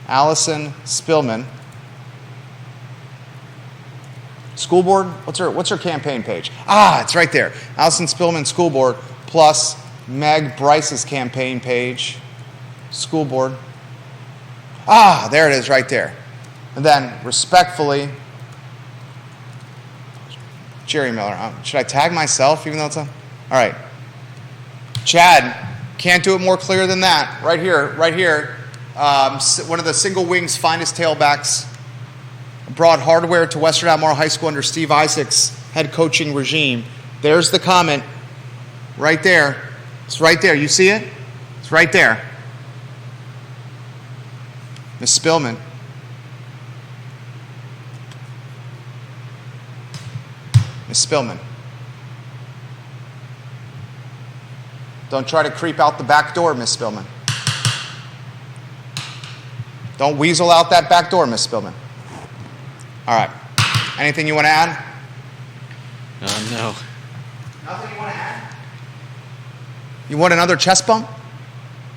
Allison Spillman. School board? What's her campaign page? It's right there. Allison Spillman School Board plus Meg Bryce's campaign page. School board. There it is right there. And then, respectfully, Jerry Miller. Should I tag myself even though it's on? All right. Chad, can't do it more clear than that. Right here. One of the single wing's finest tailbacks. Brought hardware to Western Albemarle High School under Steve Isaac's head coaching regime. There's the comment. Right there. It's right there. You see it? It's right there. Miss Spillman. Miss Spillman. Don't try to creep out the back door, Miss Spillman. Don't weasel out that back door, Miss Spillman. All right. Anything you want to add? No. Nothing you want to add? You want another chest bump?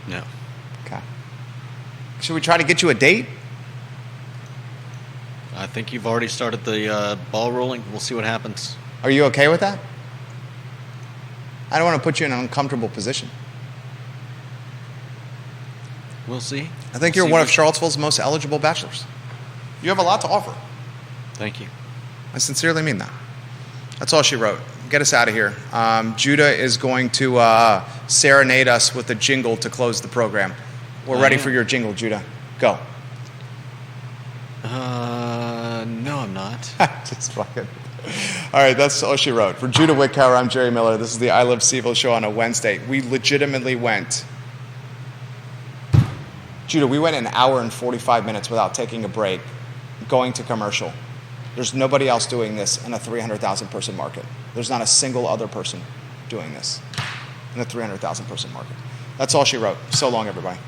No. Okay. Should we try to get you a date? I think you've already started the ball rolling. We'll see what happens. Are you okay with that? I don't want to put you in an uncomfortable position. We'll see. I think you're one of Charlottesville's most eligible bachelors. You have a lot to offer. Thank you. I sincerely mean that. That's all she wrote. Get us out of here. Judah is going to serenade us with a jingle to close the program. We're ready for your jingle, Judah. Go. No, I'm not. Just fucking. All right, that's all she wrote. For Judah Whitcower, I'm Jerry Miller. This is the I Love CVille show on a Wednesday. We legitimately went. Judah, we went an hour and 45 minutes without taking a break, going to commercial. There's nobody else doing this in a 300,000 person market. There's not a single other person doing this in a 300,000 person market. That's all she wrote. So long, everybody.